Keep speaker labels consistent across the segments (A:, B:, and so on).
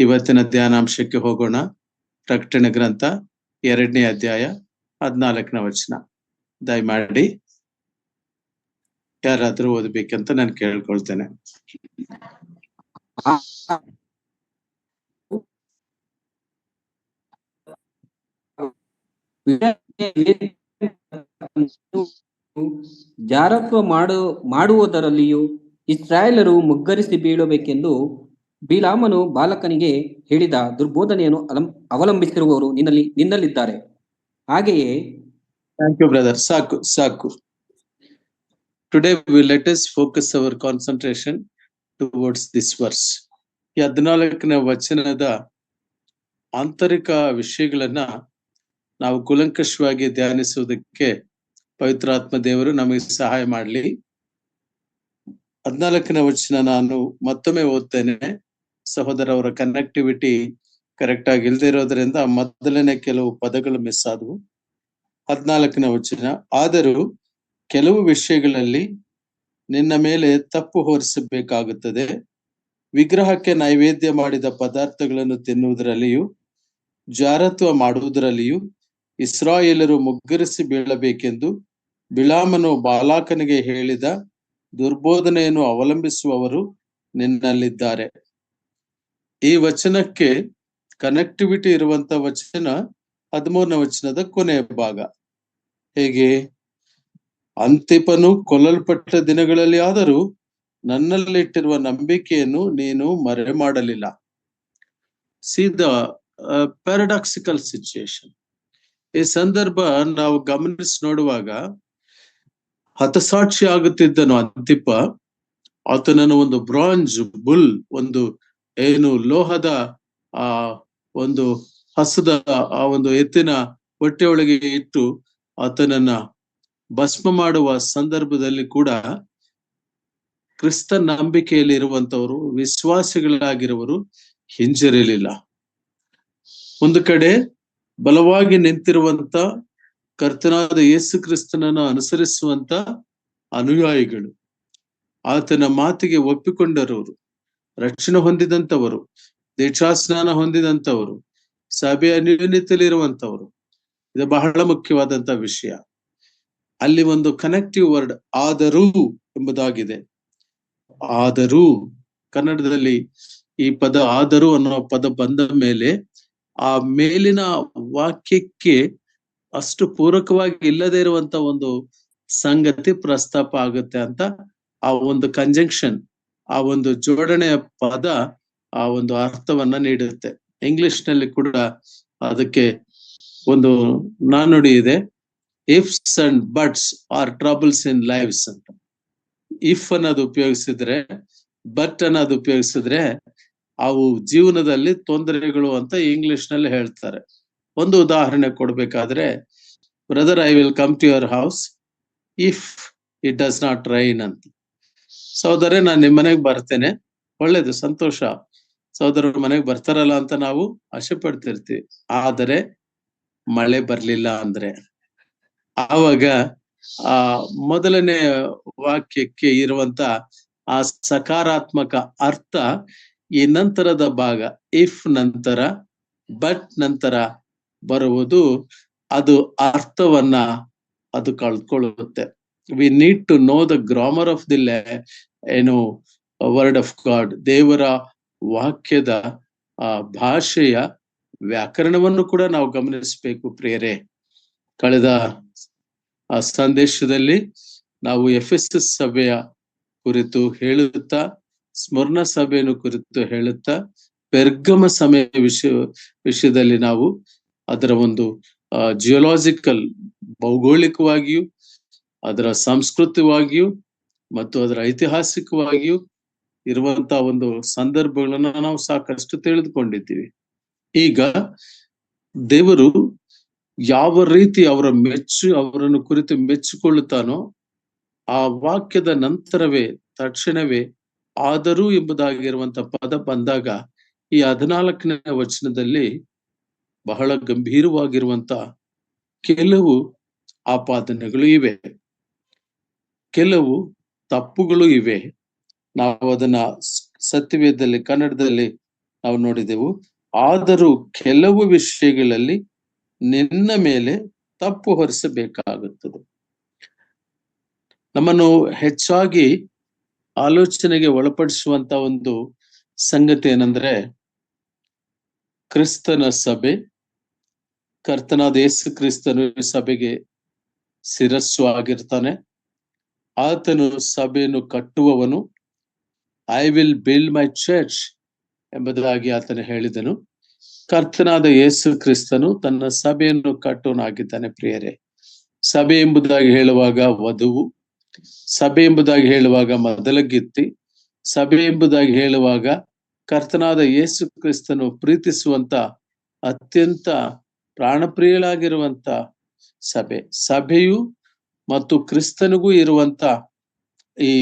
A: ಇವತ್ತಿನ ಧ್ಯಾನಾಂಶಕ್ಕೆ ಹೋಗೋಣ. ಪ್ರಕಟಣೆ ಗ್ರಂಥ 2ನೇ ಅಧ್ಯಾಯ 14ನೇ ವಚನ. ದಯಮಾಡಿ ಯಾರಾದ್ರೂ ಓದಬೇಕಂತ ನಾನು ಕೇಳ್ಕೊಳ್ತೇನೆ.
B: ಜಾರತ್ವ ಮಾಡುವುದರಲ್ಲಿಯೂ ಇಸ್ರಾಯೇಲರು ಮುಗ್ಗರಿಸಿ ಬೀಳಬೇಕೆಂದು ಬಿಳಾಮನು ಬಾಲಕನಿಗೆ ಹೇಳಿದ ದುರ್ಬೋಧನೆಯನ್ನು ಅವಲಂಬಿಸಿರುವವರು ನಿನ್ನಲ್ಲಿದ್ದಾರೆ. ಹಾಗೆಯೇ
A: ಥ್ಯಾಂಕ್ ಯು ಬ್ರದರ್. ಸಾಕು. Today we let us focus our concentration towards this verse. ಈ 14ನೇ ವಚನದ ಆಂತರಿಕ ವಿಷಯಗಳನ್ನ ನಾವು ಕೂಲಂಕಷವಾಗಿ ಧ್ಯಾನಿಸುವುದಕ್ಕೆ ಪವಿತ್ರಾತ್ಮ ದೇವರು ನಮಗೆ ಸಹಾಯ ಮಾಡಲಿ. 14ನೇ ವಚನ ನಾನು ಮತ್ತೊಮ್ಮೆ ಓದ್ತೇನೆ. ಸಹೋದರ ಅವರ ಕನೆಕ್ಟಿವಿಟಿ ಕರೆಕ್ಟ್ ಆಗಿ ಇಲ್ಲದೆ ಇರೋದ್ರಿಂದ ಮೊದಲನೇ ಕೆಲವು ಪದಗಳು ಮಿಸ್ ಆದವು. 14ನೇ ವಚನ, ಆದರೂ ಕೆಲವು ವಿಷಯಗಳಲ್ಲಿ ನಿನ್ನ ಮೇಲೆ ತಪ್ಪು ಹೊರಿಸಬೇಕಾಗುತ್ತದೆ. ವಿಗ್ರಹಕ್ಕೆ ನೈವೇದ್ಯ ಮಾಡಿದ ಪದಾರ್ಥಗಳನ್ನು ತಿನ್ನುವುದರಲ್ಲಿಯೂ ಜಾರತ್ವ ಮಾಡುವುದರಲ್ಲಿಯೂ ಇಸ್ರಾಯೇಲರು ಮುಗ್ಗರಿಸಿ ಬೀಳಬೇಕೆಂದು ಬಿಳಾಮನು ಬಾಲಾಕನಿಗೆ ಹೇಳಿದ ದುರ್ಬೋಧನೆಯನ್ನು ಅವಲಂಬಿಸುವವರು ನಿನ್ನಲ್ಲಿದ್ದಾರೆ. ಈ ವಚನಕ್ಕೆ ಕನೆಕ್ಟಿವಿಟಿ ಇರುವಂತ ವಚನ 13ನೇ ವಚನದ ಕೊನೆಯ ಭಾಗ. ಹೇಗೆ? ಅಂತಿಪನು ಕೊಲ್ಲಲ್ಪಟ್ಟ ದಿನಗಳಲ್ಲಿ ಆದರೂ ನನ್ನಲ್ಲಿಟ್ಟಿರುವ ನಂಬಿಕೆಯನ್ನು ನೀನು ಮರೆ ಮಾಡಲಿಲ್ಲ. See the paradoxical situation. ಈ ಸಂದರ್ಭ ನಾವು ಗಮನಿಸಿ ನೋಡುವಾಗ ಹತಸಾಕ್ಷಿ ಆಗುತ್ತಿದ್ದನು ಅಂತಿಪ. ಆತನನ್ನು ಒಂದು ಬ್ರಾಂಜ್ ಬುಲ್, ಒಂದು ಲೋಹದ ಒಂದು ಹಸದ ಒಂದು ಎತ್ತಿನ ಹೊಟ್ಟೆಯೊಳಗೆ ಇಟ್ಟು ಆತನನ್ನ ಭಸ್ಮ ಮಾಡುವ ಸಂದರ್ಭದಲ್ಲಿ ಕೂಡ ಕ್ರಿಸ್ತ ನಂಬಿಕೆಯಲ್ಲಿ ಇರುವಂತವರು, ವಿಶ್ವಾಸಿಗಳಾಗಿರುವರು ಹಿಂಜರಿಲಿಲ್ಲ. ಒಂದು ಕಡೆ ಬಲವಾಗಿ ನಿಂತಿರುವಂತ ಕರ್ತನಾದ ಯೇಸು ಕ್ರಿಸ್ತನನ್ನು ಅನುಸರಿಸುವಂತ ಅನುಯಾಯಿಗಳು, ಆತನ ಮಾತಿಗೆ ಒಪ್ಪಿಕೊಂಡರವರು, ರಕ್ಷಣೆ ಹೊಂದಿದಂಥವರು, ದೀಕ್ಷಾಸ್ನಾನ ಹೊಂದಿದಂಥವರು, ಸಭೆಯ ನ್ಯೂನತೆಯಲ್ಲಿರುವಂಥವರು. ಇದು ಬಹಳ ಮುಖ್ಯವಾದಂತ ವಿಷಯ. ಅಲ್ಲಿ ಒಂದು ಕನೆಕ್ಟಿವ್ ವರ್ಡ್ ಆದರೂ ಎಂಬುದಾಗಿದೆ. ಆದರೂ, ಕನ್ನಡದಲ್ಲಿ ಈ ಪದ ಆದರೂ ಅನ್ನೋ ಪದ ಬಂದ ಮೇಲೆ ಆ ಮೇಲಿನ ವಾಕ್ಯಕ್ಕೆ ಅಷ್ಟು ಪೂರಕವಾಗಿ ಇಲ್ಲದೆ ಇರುವಂತ ಒಂದು ಸಂಗತಿ ಪ್ರಸ್ತಾಪ ಆಗುತ್ತೆ ಅಂತ ಆ ಒಂದು ಕಂಜಂಕ್ಷನ್, ಆ ಒಂದು ಜೋಡಣೆಯ ಪದ ಆ ಒಂದು ಅರ್ಥವನ್ನ ನೀಡುತ್ತೆ. ಇಂಗ್ಲಿಷ್ ನಲ್ಲಿ ಕೂಡ ಅದಕ್ಕೆ ಒಂದು ನಾನುಡಿ ಇದೆ, ifs and buts are troubles in lives ಅಂತ. ಇಫ್ ಅನ್ನೋದು ಉಪಯೋಗಿಸಿದ್ರೆ, ಬಟ್ ಅನ್ನೋದು ಉಪಯೋಗಿಸಿದ್ರೆ ಅವು ಜೀವನದಲ್ಲಿ ತೊಂದರೆಗಳು ಅಂತ ಇಂಗ್ಲಿಷ್ ನಲ್ಲಿ ಹೇಳ್ತಾರೆ. ಒಂದು ಉದಾಹರಣೆ ಕೊಡ್ಬೇಕಾದ್ರೆ, brother I will come to your house if it does not rain ಅಂತ. ಸಹೋದರೇ, ನಾನು ನಿಮ್ಮ ಮನೆಗೆ ಬರ್ತೇನೆ, ಒಳ್ಳೇದು, ಸಂತೋಷ, ಸಹೋದರರು ಮನೆಗೆ ಬರ್ತಾರಲ್ಲ ಅಂತ ನಾವು ಆಸೆ ಪಡ್ತಿರ್ತೀವಿ. ಆದರೆ ಮಳೆ ಬರ್ಲಿಲ್ಲ ಅಂದ್ರೆ ಆವಾಗ ಆ ಮೊದಲನೇ ವಾಕ್ಯಕ್ಕೆ ಇರುವಂತ ಆ ಸಕಾರಾತ್ಮಕ ಅರ್ಥ ಈ ನಂತರದ ಭಾಗ ಇಫ್ ನಂತರ ಬಟ್ ನಂತರ ಬರುವುದು, ಅದು ಅರ್ಥವನ್ನ ಅದು ಕಳ್ಕೊಳ್ಳುತ್ತೆ. We need to know the grammar of the word of God. ದೇವರ ವಾಕ್ಯದ ಭಾಷೆಯ ವ್ಯಾಕರಣವನ್ನು ಕೂಡ ನಾವು ಗಮನಿಸಬೇಕು ಪ್ರಿಯರೇ. ಕಳೆದ ಸಂದೇಶದಲ್ಲಿ ನಾವು ಎಫೆಸಸ್ ಸಭೆಯ ಕುರಿತು ಹೇಳುತ್ತಾ, ಸ್ಮರಣ ಸಭೆಯನ್ನು ಕುರಿತು ಹೇಳುತ್ತಾ, ಪೆರ್ಗಮ ಸಮಯ ವಿಷಯದಲ್ಲಿ ನಾವು ಅದರ ಒಂದು ಜಿಯೋಲಾಜಿಕಲ್, ಭೌಗೋಳಿಕವಾಗಿಯೂ ಅದರ ಸಾಂಸ್ಕೃತಿಕವಾಗಿಯೂ ಮತ್ತು ಅದರ ಐತಿಹಾಸಿಕವಾಗಿಯೂ ಇರುವಂತಹ ಒಂದು ಸಂದರ್ಭಗಳನ್ನ ನಾವು ಸಾಕಷ್ಟು ತಿಳಿದುಕೊಂಡಿದ್ದೀವಿ. ಈಗ ದೇವರು ಯಾವ ರೀತಿ ಅವರನ್ನು ಕುರಿತು ಮೆಚ್ಚಿಕೊಳ್ಳುತ್ತಾನೋ ಆ ವಾಕ್ಯದ ನಂತರವೇ ತಕ್ಷಣವೇ ಆದರೂ ಎಂಬುದಾಗಿರುವಂತ ಪದ ಬಂದಾಗ ಈ 14ನೇ ವಚನದಲ್ಲಿ ಬಹಳ ಗಂಭೀರವಾಗಿರುವಂತ ಕೆಲವು ಆಪಾದನೆಗಳು ಇವೆ, ಕೆಲವು ತಪ್ಪುಗಳು ಇವೆ. ನಾವು ಅದನ್ನ ಸತ್ಯವೇದದಲ್ಲಿ, ಕನ್ನಡದಲ್ಲಿ ನಾವು ನೋಡಿದೆವು. ಆದರೂ ಕೆಲವು ವಿಷಯಗಳಲ್ಲಿ ನಿನ್ನ ಮೇಲೆ ತಪ್ಪು ಹೊರಿಸಬೇಕಾಗುತ್ತದೆ. ನಮ್ಮನ್ನು ಹೆಚ್ಚಾಗಿ ಆಲೋಚನೆಗೆ ಒಳಪಡಿಸುವಂತ ಒಂದು ಸಂಗತಿ ಏನಂದ್ರೆ, ಕ್ರಿಸ್ತನ ಸಭೆ, ಕರ್ತನಾದ ಯೇಸು ಕ್ರಿಸ್ತನು ಸಭೆಗೆ ಶಿರಸ್ಸು ಆಗಿರ್ತಾನೆ. ಆತನು ಸಭೆಯನ್ನು ಕಟ್ಟುವವನು. I will build my church ಎಂಬುದಾಗಿ ಆತನು ಹೇಳಿದನು. ಕರ್ತನಾದ ಯೇಸು ಕ್ರಿಸ್ತನು ತನ್ನ ಸಭೆಯನ್ನು ಕಟ್ಟುವನಾಗಿದ್ದಾನೆ. ಪ್ರಿಯರೇ, ಸಭೆ ಎಂಬುದಾಗಿ ಹೇಳುವಾಗ ವಧುವು, ಸಭೆ ಎಂಬುದಾಗಿ ಹೇಳುವಾಗ ಮೊದಲಗಿತ್ತಿ, ಸಭೆ ಎಂಬುದಾಗಿ ಹೇಳುವಾಗ ಕರ್ತನಾದ ಯೇಸು ಕ್ರಿಸ್ತನು ಪ್ರೀತಿಸುವಂತ ಅತ್ಯಂತ ಪ್ರಾಣಪ್ರಿಯಳಾಗಿರುವಂತ ಸಭೆ. ಸಭೆಯು ಮತ್ತು ಕ್ರಿಸ್ತನಿಗೂ ಇರುವಂತ ಈ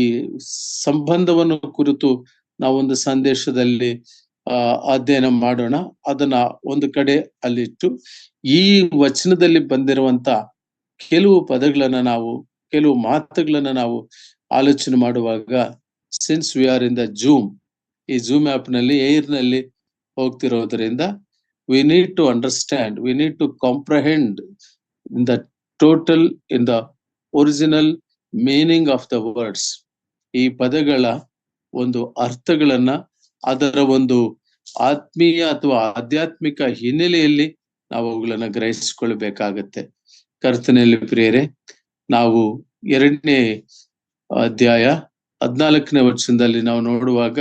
A: ಸಂಬಂಧವನ್ನು ಕುರಿತು ನಾವೊಂದು ಸಂದೇಶದಲ್ಲಿ ಅಧ್ಯಯನ ಮಾಡೋಣ. ಅದನ್ನ ಒಂದು ಕಡೆ ಅಲ್ಲಿಟ್ಟು ಈ ವಚನದಲ್ಲಿ ಬಂದಿರುವಂತ ಕೆಲವು ಪದಗಳನ್ನ ನಾವು, ಕೆಲವು ಮಾತುಗಳನ್ನ ನಾವು ಆಲೋಚನೆ ಮಾಡುವಾಗ, since we are in the ಈ ಜೂಮ್ ಆಪ್ ನಲ್ಲಿ ಏರ್ ನಲ್ಲಿ ಹೋಗ್ತಿರೋದ್ರಿಂದ we need to understand, we need to comprehend in the total, in the original meaning of the words. ಈ ಪದಗಳ ಒಂದು ಅರ್ಥಗಳನ್ನ ಅದರ ಒಂದು ಆತ್ಮೀಯ ಅಥವಾ ಆಧ್ಯಾತ್ಮಿಕ ಹಿನ್ನೆಲೆಯಲ್ಲಿ ನಾವು ಅವುಗಳನ್ನ ಗ್ರಹಿಸಿಕೊಳ್ಬೇಕಾಗತ್ತೆ. ಕರ್ತನಲ್ಲಿ ಪ್ರಿಯರೇ, ನಾವು 2ನೇ ಅಧ್ಯಾಯ 14ನೇ ವಚನದಲ್ಲಿ ನಾವು ನೋಡುವಾಗ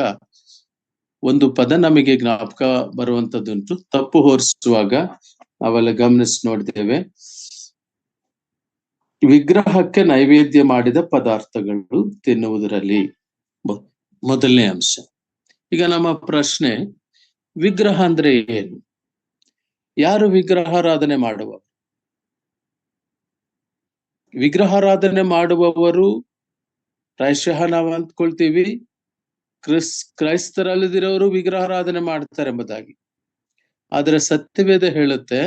A: ಒಂದು ಪದ ನಮಗೆ ಜ್ಞಾಪಕ ಬರುವಂತದ್ದುಂಟು. ತಪ್ಪು ಹೊರಿಸುವಾಗ ನಾವೆಲ್ಲ ಗಮನಿಸಿ ನೋಡಿದ್ದೇವೆ, ವಿಗ್ರಹಕ್ಕೆ ನೈವೇದ್ಯ ಮಾಡಿದ ಪದಾರ್ಥಗಳು ತಿನ್ನುವುದರಲ್ಲಿ ಮೊದಲನೇ ಅಂಶ. ಈಗ ನಮ್ಮ ಪ್ರಶ್ನೆ, ವಿಗ್ರಹ ಅಂದ್ರೆ ಏನು? ಯಾರು ವಿಗ್ರಹಾರಾಧನೆ ಮಾಡುವವರು? ವಿಗ್ರಹಾರಾಧನೆ ಮಾಡುವವರು ಪ್ರಾಯಶಃ ನಾವು ಅಂದ್ಕೊಳ್ತೀವಿ ಕ್ರೈಸ್ತರಲ್ಲದಿರೋರು ವಿಗ್ರಹಾರಾಧನೆ ಮಾಡ್ತಾರೆ ಎಂಬುದಾಗಿ. ಆದ್ರೆ ಸತ್ಯವೇದ ಹೇಳುತ್ತೆ,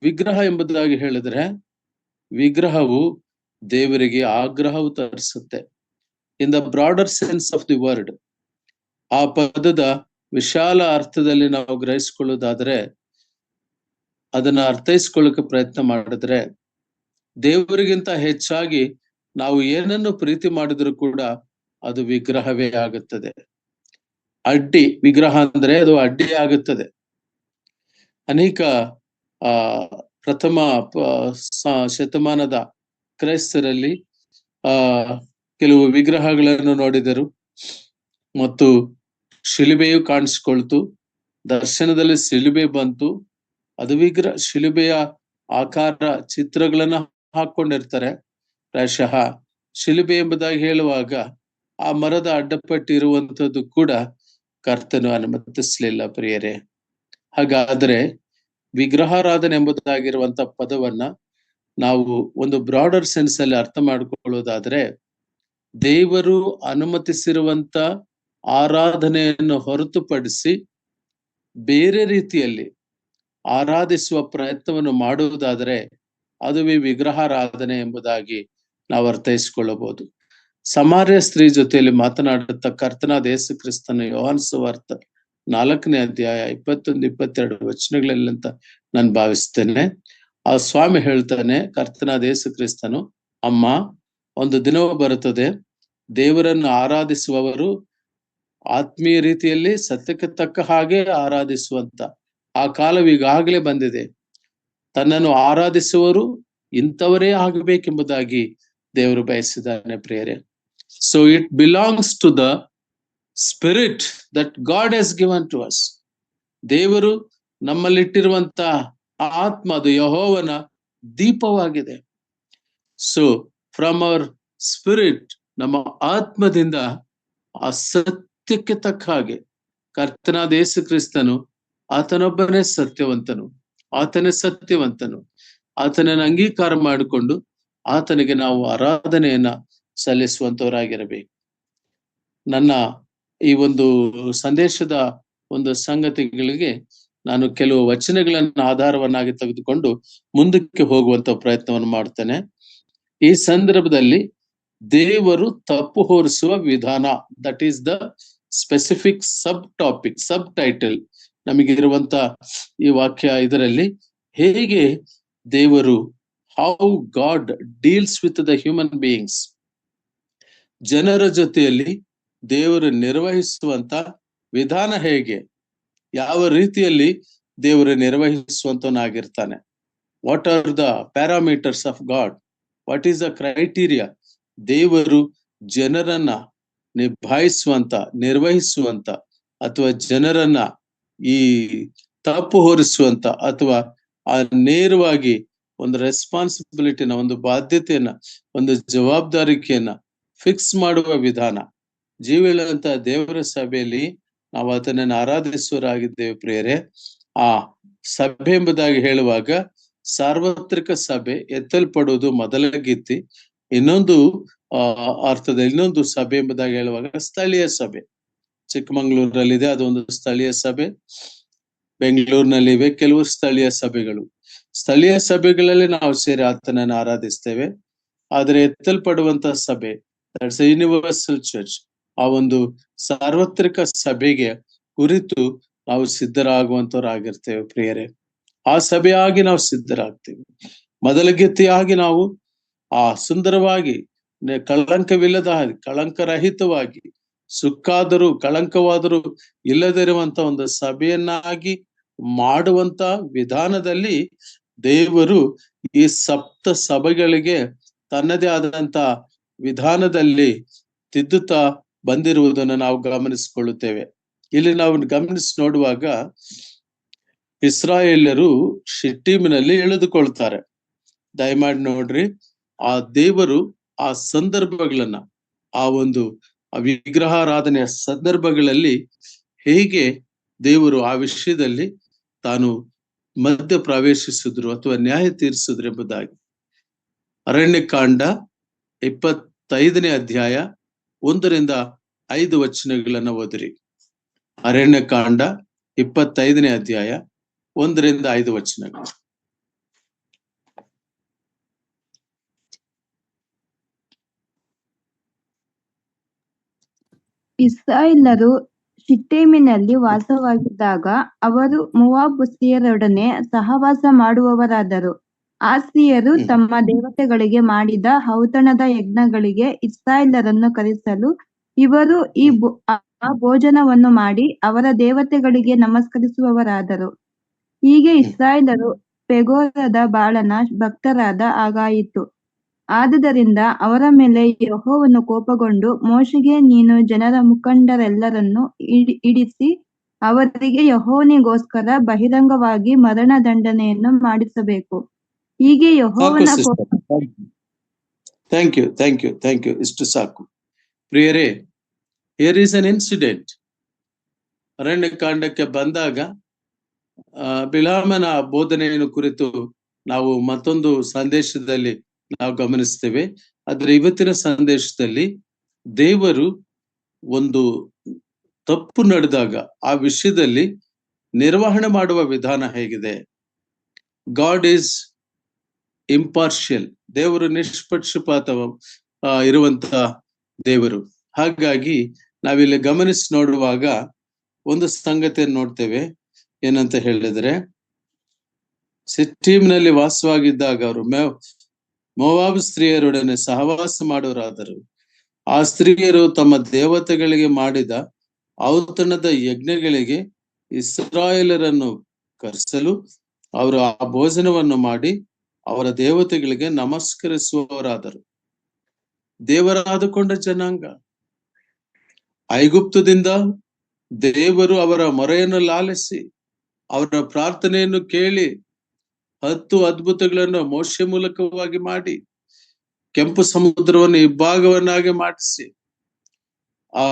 A: ವಿಗ್ರಹ ಎಂಬುದಾಗಿ ಹೇಳಿದ್ರೆ ವಿಗ್ರಹವು ದೇವರಿಗೆ ಆಗ್ರಹವು ತರಿಸುತ್ತೆ. In the broader sense of the word, ಆ ಪದದ ವಿಶಾಲ ಅರ್ಥದಲ್ಲಿ ನಾವು ಗ್ರಹಿಸಿಕೊಳ್ಳುವುದಾದ್ರೆ, ಅದನ್ನ ಅರ್ಥೈಸ್ಕೊಳ್ಳಕ್ಕೆ ಪ್ರಯತ್ನ ಮಾಡಿದ್ರೆ, ದೇವರಿಗಿಂತ ಹೆಚ್ಚಾಗಿ ನಾವು ಏನನ್ನು ಪ್ರೀತಿ ಮಾಡಿದ್ರು ಕೂಡ ಅದು ವಿಗ್ರಹವೇ ಆಗುತ್ತದೆ. ಅಡ್ಡಿ ವಿಗ್ರಹ ಅಂದ್ರೆ ಅದು ಅಡ್ಡಿ ಆಗುತ್ತದೆ. ಅನೇಕ ಪ್ರಥಮ ಶತಮಾನದ ಕ್ರೈಸ್ತರಲ್ಲಿ ಕೆಲವು ವಿಗ್ರಹಗಳನ್ನು ನೋಡಿದರು ಮತ್ತು ಶಿಲುಬೆಯು ಕಾಣಿಸ್ಕೊಳ್ತು. ದರ್ಶನದಲ್ಲಿ ಶಿಲುಬೆ ಬಂತು. ಅದು ವಿಗ್ರಹ, ಶಿಲುಬೆಯ ಆಕಾರ ಚಿತ್ರಗಳನ್ನ ಹಾಕೊಂಡಿರ್ತಾರೆ. ಪ್ರಾಯಶಃ ಶಿಲುಬೆ ಎಂಬುದಾಗಿ ಹೇಳುವಾಗ ಆ ಮರದ ಅಡ್ಡಪಟ್ಟಿ ಇರುವಂತದ್ದು ಕೂಡ ಕರ್ತನು ಅನುಮತಿಸ್ಲಿಲ್ಲ. ಪ್ರಿಯರೇ, ಹಾಗಾದ್ರೆ ವಿಗ್ರಹಾರಾಧನೆ ಎಂಬುದಾಗಿರುವಂತ ಪದವನ್ನ ನಾವು ಒಂದು ಬ್ರಾಡರ್ ಸೆನ್ಸ್ ಅಲ್ಲಿ ಅರ್ಥ ಮಾಡಿಕೊಳ್ಳುವುದಾದ್ರೆ, ದೇವರು ಅನುಮತಿಸಿರುವಂತ ಆರಾಧನೆಯನ್ನು ಹೊರತುಪಡಿಸಿ ಬೇರೆ ರೀತಿಯಲ್ಲಿ ಆರಾಧಿಸುವ ಪ್ರಯತ್ನವನ್ನು ಮಾಡುವುದಾದರೆ ಅದುವೇ ವಿಗ್ರಹಾರಾಧನೆ ಎಂಬುದಾಗಿ ನಾವು ಅರ್ಥೈಸಿಕೊಳ್ಳಬಹುದು. ಸಮಾರ್ಯ ಸ್ತ್ರೀ ಜೊತೆಯಲ್ಲಿ ಮಾತನಾಡುತ್ತಾ ಕರ್ತನಾದ ಯೇಸು ಕ್ರಿಸ್ತನ ಯೋಹಾನ ಸುವಾರ್ತೆ 4ನೇ ಅಧ್ಯಾಯ 21-22 ವಚನಗಳಲ್ಲಿ ಅಂತ ನಾನು ಭಾವಿಸ್ತೇನೆ. ಆ ಸ್ವಾಮಿ ಹೇಳ್ತಾನೆ, ಕರ್ತನಾದ ಯೇಸು ಕ್ರಿಸ್ತನು, ಅಮ್ಮ, ಒಂದು ದಿನವೂ ಬರುತ್ತದೆ, ದೇವರನ್ನು ಆರಾಧಿಸುವವರು ಆತ್ಮೀಯ ರೀತಿಯಲ್ಲಿ ಸತ್ಯಕ್ಕೆ ತಕ್ಕ ಹಾಗೆ ಆರಾಧಿಸುವಂತ ಆ ಕಾಲವು ಈಗಾಗಲೇ ಬಂದಿದೆ. ತನ್ನನ್ನು ಆರಾಧಿಸುವವರು ಇಂಥವರೇ ಆಗಬೇಕೆಂಬುದಾಗಿ ದೇವರು ಬಯಸಿದ್ದಾನೆ. ಪ್ರಿಯರೇ, so it belongs to the spirit that God has given to us. ದೇವರು ನಮ್ಮಲ್ಲಿಟ್ಟಿರುವಂತ ಆತ್ಮ, ಅದು ಯೆಹೋವನ ದೀಪವಾಗಿದೆ. ಸೊ ಫ್ರಮ್ ಅವರ್ ಸ್ಪಿರಿಟ್, ನಮ್ಮ ಆತ್ಮದಿಂದ ಆ ಸತ್ಯಕ್ಕೆ ತಕ್ಕ ಹಾಗೆ ಕರ್ತನಾದ ಯೇಸು ಕ್ರಿಸ್ತನು ಆತನೊಬ್ಬನೇ ಸತ್ಯವಂತನು, ಆತನೇ ಸತ್ಯವಂತನು, ಆತನನ್ನು ಅಂಗೀಕಾರ ಮಾಡಿಕೊಂಡು ಆತನಿಗೆ ನಾವು ಆರಾಧನೆಯನ್ನ ಸಲ್ಲಿಸುವಂತವರಾಗಿರಬೇಕು. ನನ್ನ ಈ ಒಂದು ಸಂದೇಶದ ಒಂದು ಸಂಗತಿಗಳಿಗೆ ನಾನು ಕೆಲವು ವಚನಗಳನ್ನು ಆಧಾರವನ್ನಾಗಿ ತೆಗೆದುಕೊಂಡು ಮುಂದಕ್ಕೆ ಹೋಗುವಂತ ಪ್ರಯತ್ನವನ್ನು ಮಾಡ್ತೇನೆ. ಈ ಸಂದರ್ಭದಲ್ಲಿ ದೇವರು ತಪ್ಪು ಹೊರಿಸುವ ವಿಧಾನ, that is the specific sub topic, sub title ನಮಗಿರುವಂತ ಈ ವಾಕ್ಯ ಇದರಲ್ಲಿ ಹೇಗೆ ದೇವರು, how God deals with the human beings, ಜನರ ಜೊತೆಯಲ್ಲಿ ದೇವರು ನಿರ್ವಹಿಸುವಂತ ವಿಧಾನ ಹೇಗೆ, ಯಾವ ರೀತಿಯಲ್ಲಿ ದೇವರು ನಿರ್ವಹಿಸುವಂತನಾಗಿರ್ತಾನೆ. What are the parameters of God, what is the criteria, ದೇವರು ಜನರನ್ನ ನಿಭಾಯಿಸುವಂತ, ನಿರ್ವಹಿಸುವಂತ, ಅಥವಾ ಜನರನ್ನ ಈ ತಪ್ಪು ಹೊರಿಸುವಂತ, ಅಥವಾ ಆ ನೇರವಾಗಿ ಒಂದು ರೆಸ್ಪಾನ್ಸಿಬಿಲಿಟಿನ, ಒಂದು ಬಾಧ್ಯತೆಯನ್ನ, ಒಂದು ಜವಾಬ್ದಾರಿಕೆಯನ್ನ ಫಿಕ್ಸ್ ಮಾಡುವ ವಿಧಾನ. ಜೀವಗಳಂತ ದೇವರ ಸಭೆಯಲ್ಲಿ ನಾವು ಆತನನ್ನು ಆರಾಧಿಸುವರಾಗಿದ್ದೇವೆ ಪ್ರಿಯರೇ. ಆ ಸಭೆ ಎಂಬುದಾಗಿ ಹೇಳುವಾಗ ಸಾರ್ವತ್ರಿಕ ಸಭೆ ಎತ್ತಲ್ಪಡುವುದು ಮೊದಲ ಗೀತಿ. ಇನ್ನೊಂದು ಅರ್ಥದಲ್ಲಿ ಇನ್ನೊಂದು ಸಭೆ ಎಂಬುದಾಗಿ ಹೇಳುವಾಗ ಸ್ಥಳೀಯ ಸಭೆ. ಚಿಕ್ಕಮಂಗ್ಳೂರಿನಲ್ಲಿದೆ ಅದೊಂದು ಸ್ಥಳೀಯ ಸಭೆ, ಬೆಂಗಳೂರಿನಲ್ಲಿ ಇವೆ ಕೆಲವು ಸ್ಥಳೀಯ ಸಭೆಗಳು. ಸ್ಥಳೀಯ ಸಭೆಗಳಲ್ಲಿ ನಾವು ಸೇರಿ ಆತನನ್ನು ಆರಾಧಿಸ್ತೇವೆ. ಆದರೆ ಎತ್ತಲ್ಪಡುವಂತ ಸಭೆ, ದಟ್ಸ್ ಯೂನಿವರ್ಸಲ್ ಚರ್ಚ್, ಆ ಒಂದು ಸಾರ್ವತ್ರಿಕ ಸಭೆಗೆ ಕುರಿತು ನಾವು ಸಿದ್ಧರಾಗುವಂತವರಾಗಿರ್ತೇವೆ ಪ್ರಿಯರೇ. ಆ ಸಭೆಯಾಗಿ ನಾವು ಸಿದ್ಧರಾಗ್ತೇವೆ. ಮೊದಲ ಗೀತೆಯಾಗಿ ನಾವು ಆ ಸುಂದರವಾಗಿ, ಕಳಂಕವಿಲ್ಲದ ಹಾಗೆ, ಕಳಂಕರಹಿತವಾಗಿ, ಸುಕ್ಕಾದರೂ ಕಳಂಕವಾದರೂ ಇಲ್ಲದಿರುವಂತ ಒಂದು ಸಭೆಯನ್ನಾಗಿ ಮಾಡುವಂತ ವಿಧಾನದಲ್ಲಿ ದೇವರು ಈ ಸಪ್ತ ಸಭೆಗಳಿಗೆ ತನ್ನದೇ ಆದಂತ ವಿಧಾನದಲ್ಲಿ ತಿದ್ದುತ್ತಾ ಬಂದಿರುವುದನ್ನು ನಾವು ಗಮನಿಸಿಕೊಳ್ಳುತ್ತೇವೆ. ಇಲ್ಲಿ ನಾವು ಗಮನಿಸಿ ನೋಡುವಾಗ ಇಸ್ರಾಯೇಲರು ಶಿಟ್ಟೀಮಿನಲ್ಲಿ ಇಳಿದುಕೊಳ್ತಾರೆ. ದಯಮಾಡಿ ನೋಡ್ರಿ, ಆ ದೇವರು ಆ ಸಂದರ್ಭಗಳನ್ನ, ಆ ಒಂದು ವಿಗ್ರಹಾರಾಧನೆಯ ಸಂದರ್ಭಗಳಲ್ಲಿ ಹೇಗೆ ದೇವರು ಆ ವಿಷಯದಲ್ಲಿ ತಾನು ಮಧ್ಯ ಪ್ರವೇಶಿಸಿದ್ರು ಅಥವಾ ನ್ಯಾಯ ತೀರಿಸಿದ್ರು ಎಂಬುದಾಗಿ ಅರಣ್ಯಕಾಂಡ 25ನೇ ಅಧ್ಯಾಯ 1ರಿಂದ 5 ವಚನಗಳನ್ನ ಓದಿರಿ. ಅರಣ್ಯಕಾಂಡ 25ನೇ ಅಧ್ಯಾಯ 1ರಿಂದ 5 ವಚನಗಳು.
C: ಇಸ್ರಾಯೇಲ್ಯರು ಶಿಟ್ಟೀಮಿನಲ್ಲಿ ವಾಸವಾಗಿದ್ದಾಗ ಅವರು ಮೋವಾಬ್ ಸ್ತ್ರೀಯರೊಡನೆ ಸಹವಾಸ ಮಾಡುವವರಾದರು. ಆ ಸ್ತ್ರೀಯರು ತಮ್ಮ ದೇವತೆಗಳಿಗೆ ಮಾಡಿದ ಔತಣದ ಯಜ್ಞಗಳಿಗೆ ಇಸ್ರಾಯೇಲ್ಯರನ್ನು ಕರೆಸಲು ಇವರು ಆ ಭೋಜನವನ್ನು ಮಾಡಿ ಅವರ ದೇವತೆಗಳಿಗೆ ನಮಸ್ಕರಿಸುವವರಾದರು. ಹೀಗೆ ಇಸ್ರಾಯೇಲರು ಪೆಗೋರದ ಬಾಳನ ಭಕ್ತರಾದ ಹಾಗಾಯಿತು. ಆದುದರಿಂದ ಅವರ ಮೇಲೆ ಯೆಹೋವನು ಕೋಪಗೊಂಡು ಮೋಶೆಗೆ, ನೀನು ಜನರ ಮುಖಂಡರೆಲ್ಲರನ್ನು ಇಡಿಸಿ ಅವರಿಗೆ ಯೆಹೋವನಿಗೋಸ್ಕರ ಬಹಿರಂಗವಾಗಿ ಮರಣ ದಂಡನೆಯನ್ನು ಮಾಡಿಸಬೇಕು. ಹೀಗೆ ಯೆಹೋವನ
A: ಥ್ಯಾಂಕ್ ಯು. ಇಷ್ಟು ಸಾಕು ಪ್ರಿಯರೇ. Here is an incident. ಅರಣ್ಯಕಾಂಡಕ್ಕೆ ಬಂದಾಗ ಬಿಳಾಮನ ಬೋಧನೆಯನ್ನು ಕುರಿತು ನಾವು ಮತ್ತೊಂದು ಸಂದೇಶದಲ್ಲಿ ನಾವು ಗಮನಿಸ್ತೇವೆ. ಆದ್ರೆ ಇವತ್ತಿನ ಸಂದೇಶದಲ್ಲಿ ದೇವರು ಒಂದು ತಪ್ಪು ನಡೆದಾಗ ಆ ವಿಷಯದಲ್ಲಿ ನಿರ್ವಹಣೆ ಮಾಡುವ ವಿಧಾನ ಹೇಗಿದೆ. God is impartial. ದೇವರು ನಿಷ್ಪಕ್ಷಪಾತ ಇರುವಂತ ದೇವರು. ಹಾಗಾಗಿ ನಾವಿಲ್ಲಿ ಗಮನಿಸಿ ನೋಡುವಾಗ ಒಂದು ಸಂಗತಿಯನ್ನು ನೋಡ್ತೇವೆ. ಏನಂತ ಹೇಳಿದ್ರೆ, ಸಿಟ್ಟೀಮ್ನಲ್ಲಿ ವಾಸವಾಗಿದ್ದಾಗ ಅವರು ಮೋವಾಬ್ ಸ್ತ್ರೀಯರೊಡನೆ ಸಹವಾಸ ಮಾಡೋರಾದರು. ಆ ಸ್ತ್ರೀಯರು ತಮ್ಮ ದೇವತೆಗಳಿಗೆ ಮಾಡಿದ ಔತಣದ ಯಜ್ಞಗಳಿಗೆ ಇಸ್ರಾಯೇಲರನ್ನು ಕರೆಸಲು ಅವರು ಆ ಭೋಜನವನ್ನು ಮಾಡಿ ಅವರ ದೇವತೆಗಳಿಗೆ ನಮಸ್ಕರಿಸುವವರಾದರು. ದೇವರಾದುಕೊಂಡ ಜನಾಂಗ. ಐಗುಪ್ತದಿಂದ ದೇವರು ಅವರ ಮೊರೆಯನ್ನು ಲಾಲಿಸಿ ಅವರ ಪ್ರಾರ್ಥನೆಯನ್ನು ಕೇಳಿ 10 ಅದ್ಭುತಗಳನ್ನು ಮೋಶೆ ಮೂಲಕವಾಗಿ ಮಾಡಿ ಕೆಂಪು ಸಮುದ್ರವನ್ನು ಇಬ್ಬಾಗವನ್ನಾಗಿ ಮಾಡಿಸಿ ಆ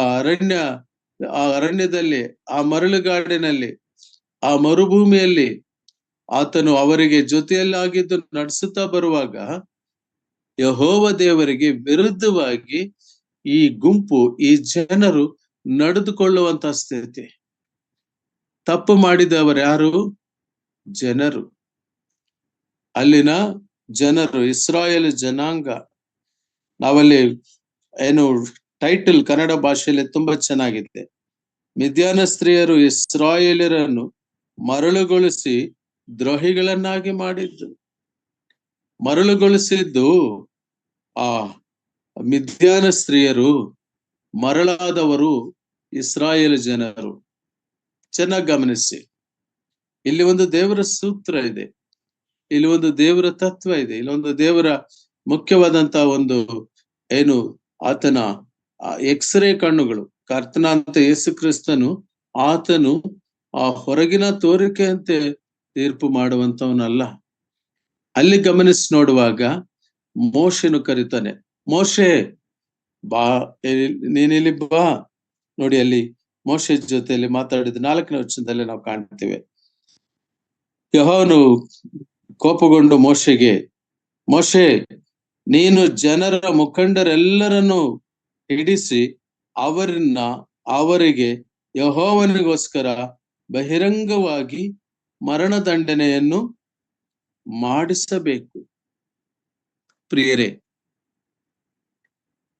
A: ಅರಣ್ಯದಲ್ಲಿ, ಆ ಮರಳುಗಾಡಿನಲ್ಲಿ, ಆ ಮರುಭೂಮಿಯಲ್ಲಿ ಆತನು ಅವರಿಗೆ ಜೊತೆಯಲ್ಲಾಗಿದ್ದು ನಡೆಸುತ್ತಾ ಬರುವಾಗ ಯೆಹೋವ ದೇವರಿಗೆ ವಿರುದ್ಧವಾಗಿ ಈ ಗುಂಪು, ಈ ಜನರು ನಡೆದುಕೊಳ್ಳುವಂತ ಸ್ಥಿತಿ. ತಪ್ಪು ಮಾಡಿದವರು ಯಾರು? ಜನರು. ಅಲ್ಲಿನ ಜನರು, ಇಸ್ರಾಯೇಲ್ ಜನಾಂಗ. ನಾವಲ್ಲಿ ಏನು ಟೈಟಲ್ ಕನ್ನಡ ಭಾಷೆಯಲ್ಲಿ ತುಂಬಾ ಚೆನ್ನಾಗಿದೆ. ಮಿದ್ಯಾನ ಸ್ತ್ರೀಯರು ಇಸ್ರಾಯೇಲರನ್ನು ಮರಳುಗೊಳಿಸಿ ದ್ರೋಹಿಗಳನ್ನಾಗಿ ಮಾಡಿದ್ರು. ಮರಳುಗೊಳಿಸಿದ್ದು ಆ ಮಿದ್ಯಾನ ಸ್ತ್ರೀಯರು, ಮರಳಾದವರು ಇಸ್ರಾಯೇಲ್ ಜನರು. ಚೆನ್ನಾಗಿ ಗಮನಿಸಿ, ಇಲ್ಲಿ ಒಂದು ದೇವರ ಸೂತ್ರ ಇದೆ, ಇಲ್ಲಿ ಒಂದು ದೇವರ ತತ್ವ ಇದೆ, ಇಲ್ಲೊಂದು ದೇವರ ಮುಖ್ಯವಾದಂತಹ ಒಂದು ಏನು ಆತನ ಎಕ್ಸ್ರೇ ಕಣ್ಣುಗಳು. ಕರ್ತನಾಂತ ಯೇಸು ಕ್ರಿಸ್ತನು ಆತನು ಆ ಹೊರಗಿನ ತೋರಿಕೆಯಂತೆ ತೀರ್ಪು ಮಾಡುವಂತವನಲ್ಲ. ಅಲ್ಲಿ ಗಮನಿಸಿ ನೋಡುವಾಗ ಮೋಶೆನು ಕರೀತಾನೆ, ಮೋಶೆ ಬಾ, ನೀನಿಲ್ಲಿ ಬಾ. ನೋಡಿ, ಅಲ್ಲಿ ಮೋಶೆ ಜೊತೆಯಲ್ಲಿ ಮಾತಾಡಿದ 4ನೇ ವಚನದಲ್ಲಿ ನಾವು ಕಾಣ್ತೇವೆ. ಯೆಹೋವನು ಕೋಪಗೊಂಡು ಮೋಶೆಗೆ, ಮೋಶೆ, ನೀನು ಜನರ ಮುಖಂಡರೆಲ್ಲರನ್ನು ಹಿಡಿಸಿ ಅವರಿಗೆ ಯೆಹೋವನಿಗೋಸ್ಕರ ಬಹಿರಂಗವಾಗಿ ಮರಣದಂಡನೆಯನ್ನು ಮಾಡಿಸಬೇಕು. ಪ್ರಿಯರೇ,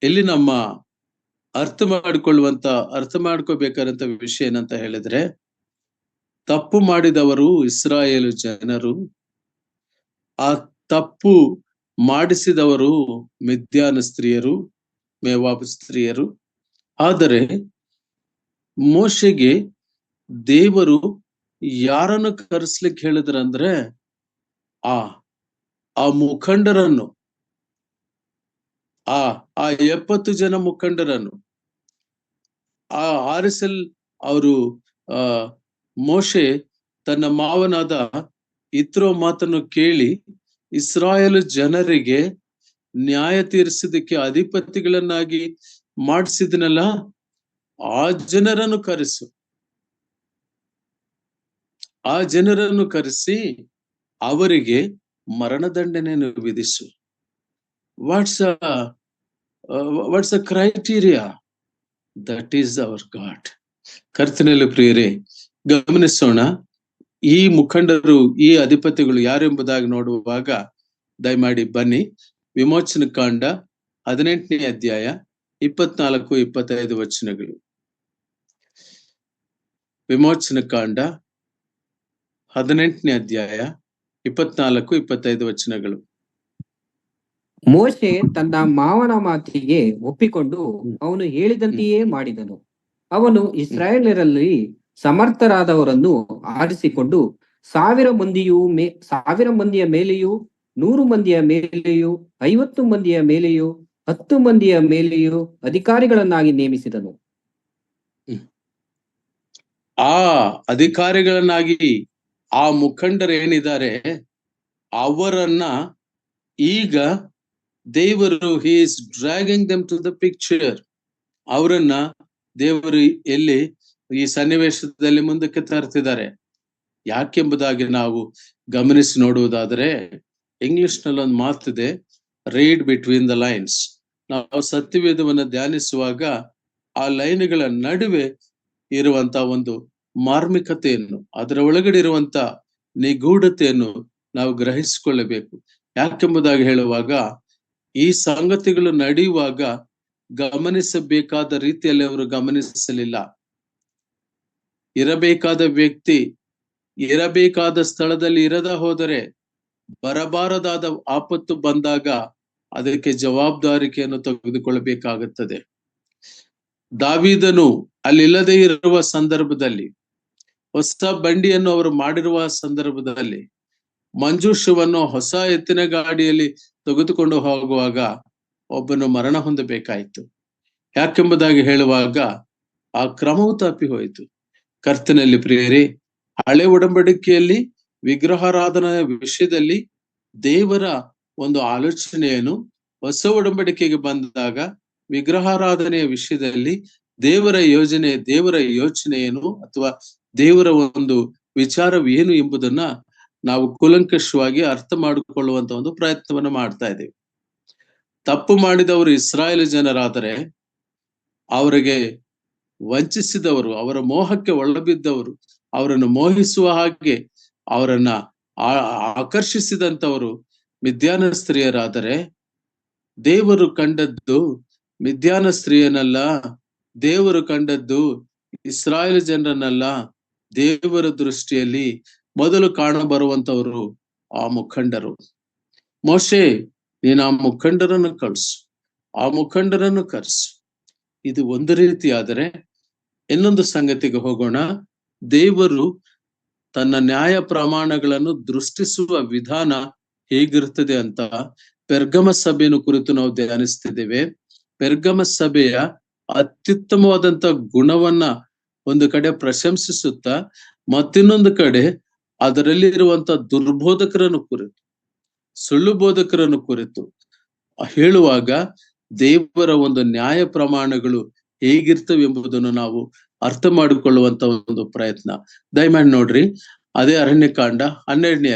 A: ಇಲ್ಲಿ ನಮ್ಮ ಅರ್ಥ ಮಾಡ್ಕೋಬೇಕಾದಂತ ವಿಷಯ ಏನಂತ ಹೇಳಿದ್ರೆ, ತಪ್ಪು ಮಾಡಿದವರು ಇಸ್ರಾಯೇಲ್ ಜನರು, ಆ ತಪ್ಪು ಮಾಡಿಸಿದವರು ಮಿದ್ಯಾನ ಸ್ತ್ರೀಯರು, ಮೇವಾಬ್ ಸ್ತ್ರೀಯರು. ಆದರೆ ಮೋಶೆಗೆ ದೇವರು ಯಾರನ್ನು ಕರೆಸ್ಲಿಕ್ಕೆ ಹೇಳಿದ್ರಂದ್ರೆ ಆ ಮುಖಂಡರನ್ನು, ಆ 70 ಜನ ಮುಖಂಡರನ್ನು ಆರಿಸಲ್ ಅವರು. ಮೋಶೆ ತನ್ನ ಮಾವನಾದ ಇತ್ರೋ ಮಾತನ್ನು ಕೇಳಿ ಇಸ್ರಾಯೇಲ್ ಜನರಿಗೆ ನ್ಯಾಯ ತೀರಿಸಿದಕ್ಕೆ ಅಧಿಪತಿಗಳನ್ನಾಗಿ ಮಾಡಿಸಿದನಲ್ಲ, ಆ ಜನರನ್ನು ಕರೆಸಿ ಅವರಿಗೆ ಮರಣದಂಡನೆಯನ್ನು ವಿಧಿಸು. What's a criteria? That is our God. ಕರ್ತನಲ್ಲಿ ಪ್ರಿಯರೇ, ಗಮನಿಸೋಣ. ಈ ಮುಖಂಡರು, ಈ ಅಧಿಪತಿಗಳು ಯಾರೆಂಬುದಾಗಿ ನೋಡುವಾಗ ದಯಮಾಡಿ ಬನ್ನಿ, ವಿಮೋಚನ ಕಾಂಡ 18ನೇ ಅಧ್ಯಾಯ 24-25 ವಚನಗಳು. ವಿಮೋಚನ ಕಾಂಡ 18ನೇ ಅಧ್ಯಾಯ 24-25 ವಚನಗಳು.
B: ಮೋಶೆ ತನ್ನ ಮಾವನ ಮಾತಿಗೆ ಒಪ್ಪಿಕೊಂಡು ಅವನು ಹೇಳಿದಂತೆಯೇ ಮಾಡಿದನು. ಅವನು ಇಸ್ರಾಯೇಲರಲ್ಲಿ ಸಮರ್ಥರಾದವರನ್ನು ಆರಿಸಿಕೊಂಡು 1000 ಮಂದಿಯ ಮೇಲೆಯೂ 100 ಮಂದಿಯ ಮೇಲೆಯೂ 50 ಮಂದಿಯ ಮೇಲೆಯೂ 10 ಮಂದಿಯ ಮೇಲೆಯೂ ಅಧಿಕಾರಿಗಳನ್ನಾಗಿ ನೇಮಿಸಿದನು.
A: ಆ ಅಧಿಕಾರಿಗಳನ್ನಾಗಿ ಆ ಮುಖಂಡರೇನಿದ್ದಾರೆ ಅವರನ್ನ ಈಗ ದೇವರು he is dragging them to the picture. ಅವರನ್ನ ದೇವರು ಎಲ್ಲಿ ಈ ಸನ್ನಿವೇಶದಲ್ಲಿ ಮುಂದಕ್ಕೆ ತರ್ತಿದ್ದಾರೆ. ಯಾಕೆಂಬುದಾಗಿ ನಾವು ಗಮನಿಸಿ ನೋಡುವುದಾದರೆ, ಇಂಗ್ಲಿಷ್ ನಲ್ಲಿ ಒಂದು ಮಾತಿದೆ, ರೀಡ್ ಬಿಟ್ವೀನ್ ದ ಲೈನ್ಸ್. ನಾವು ಸತ್ಯವೇದವನ್ನ ಧ್ಯಾನಿಸುವಾಗ ಆ ಲೈನ್ಗಳ ನಡುವೆ ಇರುವಂತ ಒಂದು ಮಾರ್ಮಿಕತೆಯನ್ನು, ಅದರ ಒಳಗಡೆ ಇರುವಂತ ನಿಗೂಢತೆಯನ್ನು ನಾವು ಗ್ರಹಿಸಿಕೊಳ್ಳಬೇಕು. ಯಾಕೆಂಬುದಾಗಿ ಹೇಳುವಾಗ, ಈ ಸಂಗತಿಗಳು ನಡೆಯುವಾಗ ಗಮನಿಸಬೇಕಾದ ರೀತಿಯಲ್ಲಿ ಅವರು ಗಮನಿಸಲಿಲ್ಲ. ಇರಬೇಕಾದ ವ್ಯಕ್ತಿ ಇರಬೇಕಾದ ಸ್ಥಳದಲ್ಲಿ ಇರದ ಹೋದರೆ ಬರಬಾರದಾದ ಆಪತ್ತು ಬಂದಾಗ ಅದಕ್ಕೆ ಜವಾಬ್ದಾರಿಕೆಯನ್ನು ತೆಗೆದುಕೊಳ್ಳಬೇಕಾಗುತ್ತದೆ. ದಾವೀದನು ಅಲ್ಲಿಲ್ಲದೆ ಇರುವ ಸಂದರ್ಭದಲ್ಲಿ, ಹೊಸ ಬಂಡಿಯನ್ನು ಅವರು ಮಾಡಿರುವ ಸಂದರ್ಭದಲ್ಲಿ, ಮಂಜೂಷವನ್ನು ಹೊಸ ಎತ್ತಿನ ಗಾಡಿಯಲ್ಲಿ ತೆಗೆದುಕೊಂಡು ಹೋಗುವಾಗ ಒಬ್ಬನು ಮರಣ ಹೊಂದಬೇಕಾಯಿತು. ಯಾಕೆಂಬುದಾಗಿ ಹೇಳುವಾಗ ಆ ಕ್ರಮವು ತಪ್ಪಿ ಹೋಯಿತು. ಕರ್ತನಲ್ಲಿ ಪ್ರಿಯರೇ, ಹಳೆ ಒಡಂಬಡಿಕೆಯಲ್ಲಿ ವಿಗ್ರಹಾರಾಧನೆಯ ವಿಷಯದಲ್ಲಿ ದೇವರ ಒಂದು ಆಲೋಚನೆಯನ್ನು, ಹೊಸ ಒಡಂಬಡಿಕೆಗೆ ಬಂದಾಗ ವಿಗ್ರಹಾರಾಧನೆಯ ವಿಷಯದಲ್ಲಿ ದೇವರ ಯೋಚನೆಯನ್ನು ಅಥವಾ ದೇವರ ಒಂದು ವಿಚಾರವೇನು ಎಂಬುದನ್ನ ನಾವು ಕೂಲಂಕಷವಾಗಿ ಅರ್ಥ ಮಾಡಿಕೊಳ್ಳುವಂತ ಒಂದು ಪ್ರಯತ್ನವನ್ನು ಮಾಡ್ತಾ ಇದ್ದೇವೆ. ತಪ್ಪು ಮಾಡಿದವರು ಇಸ್ರಾಯೇಲ್ ಜನರಾದರೆ ಅವರಿಗೆ ವಂಚಿಸಿದವರು, ಅವರ ಮೋಹಕ್ಕೆ ಒಳಬಿದ್ದವರು, ಅವರನ್ನು ಮೋಹಿಸುವ ಹಾಗೆ ಅವರನ್ನ ಆಕರ್ಷಿಸಿದಂತವರು ಮಿದ್ಯಾನ ಸ್ತ್ರೀಯರಾದರೆ, ದೇವರು ಕಂಡದ್ದು ಮಿದ್ಯಾನ ಸ್ತ್ರೀಯನಲ್ಲ, ದೇವರು ಕಂಡದ್ದು ಇಸ್ರಾಯೇಲ್ ಜನರನ್ನೆಲ್ಲ ದೇವರ ದೃಷ್ಟಿಯಲ್ಲಿ ಮೊದಲು ಕಾಣಬರುವಂತವರು ಆ ಮುಖಂಡರು. ಮೋಶೆ, ನೀನು ಆ ಮುಖಂಡರನ್ನು ಕಳಿಸು, ಆ ಮುಖಂಡರನ್ನು ಕರೆಸು. ಇದು ಒಂದು ರೀತಿ ಆದರೆ, ಇನ್ನೊಂದು ಸಂಗತಿಗೆ ಹೋಗೋಣ. ದೇವರು ತನ್ನ ನ್ಯಾಯ ಪ್ರಮಾಣಗಳನ್ನು ದೃಷ್ಟಿಸುವ ವಿಧಾನ ಹೇಗಿರುತ್ತದೆ ಅಂತ ಪೆರ್ಗಮ ಸಭೆಯನ್ನು ಕುರಿತು ನಾವು ಧ್ಯಾನಿಸ್ತಿದ್ದೇವೆ. ಪೆರ್ಗಮ ಸಭೆಯ ಅತ್ಯುತ್ತಮವಾದಂತ ಗುಣವನ್ನ ಒಂದು ಕಡೆ ಪ್ರಶಂಸಿಸುತ್ತಾ, ಮತ್ತಿನ್ನೊಂದು ಕಡೆ ಅದರಲ್ಲಿರುವಂತ ದುರ್ಬೋಧಕರನ್ನು ಕುರಿತು, ಸುಳ್ಳು ಬೋಧಕರನ್ನು ಕುರಿತು ಹೇಳುವಾಗ ದೇವರ ಒಂದು ನ್ಯಾಯ ಪ್ರಮಾಣಗಳು ಹೇಗಿರ್ತವೆ ಎಂಬುದನ್ನು ನಾವು ಅರ್ಥ ಮಾಡಿಕೊಳ್ಳುವಂತ ಒಂದು ಪ್ರಯತ್ನ. ದಯಮಾಡಿ ನೋಡ್ರಿ, ಅದೇ ಅರಣ್ಯಕಾಂಡ 12ನೇ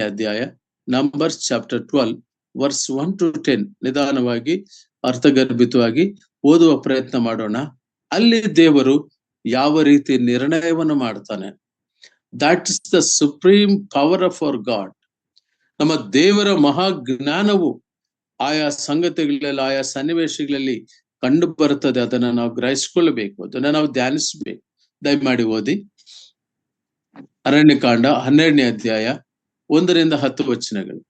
A: ಅಧ್ಯಾಯ ನಂಬರ್ಸ್ ಚಾಪ್ಟರ್ 12 ವರ್ಸ್ 1 to 10 ನಿಧಾನವಾಗಿ ಅರ್ಥಗರ್ಭಿತವಾಗಿ ಓದುವ ಪ್ರಯತ್ನ ಮಾಡೋಣ. ಅಲ್ಲಿ ದೇವರು ಯಾವ ರೀತಿ ನಿರ್ಣಯವನ್ನು ಮಾಡ್ತಾನೆ. That is the supreme power of our God. ನಮ್ಮ ದೇವರ ಮಹಾಜ್ಞಾನವು ಆಯಾ ಸಂಗತಿಗಳಲ್ಲಿ, ಆಯಾ ಸನ್ನಿವೇಶಗಳಲ್ಲಿ ಕಂಡು ಬರುತ್ತದೆ. ಅದನ್ನ ನಾವು ಗ್ರಹಿಸಿಕೊಳ್ಳಬೇಕು, ಅದನ್ನ ನಾವು ಧ್ಯಾನಿಸಬೇಕು. ದಯಮಾಡಿ ಓದಿ ಅರಣ್ಯಕಾಂಡ 12ನೇ ಅಧ್ಯಾಯ 1ರಿಂದ 10 ವಚನಗಳು.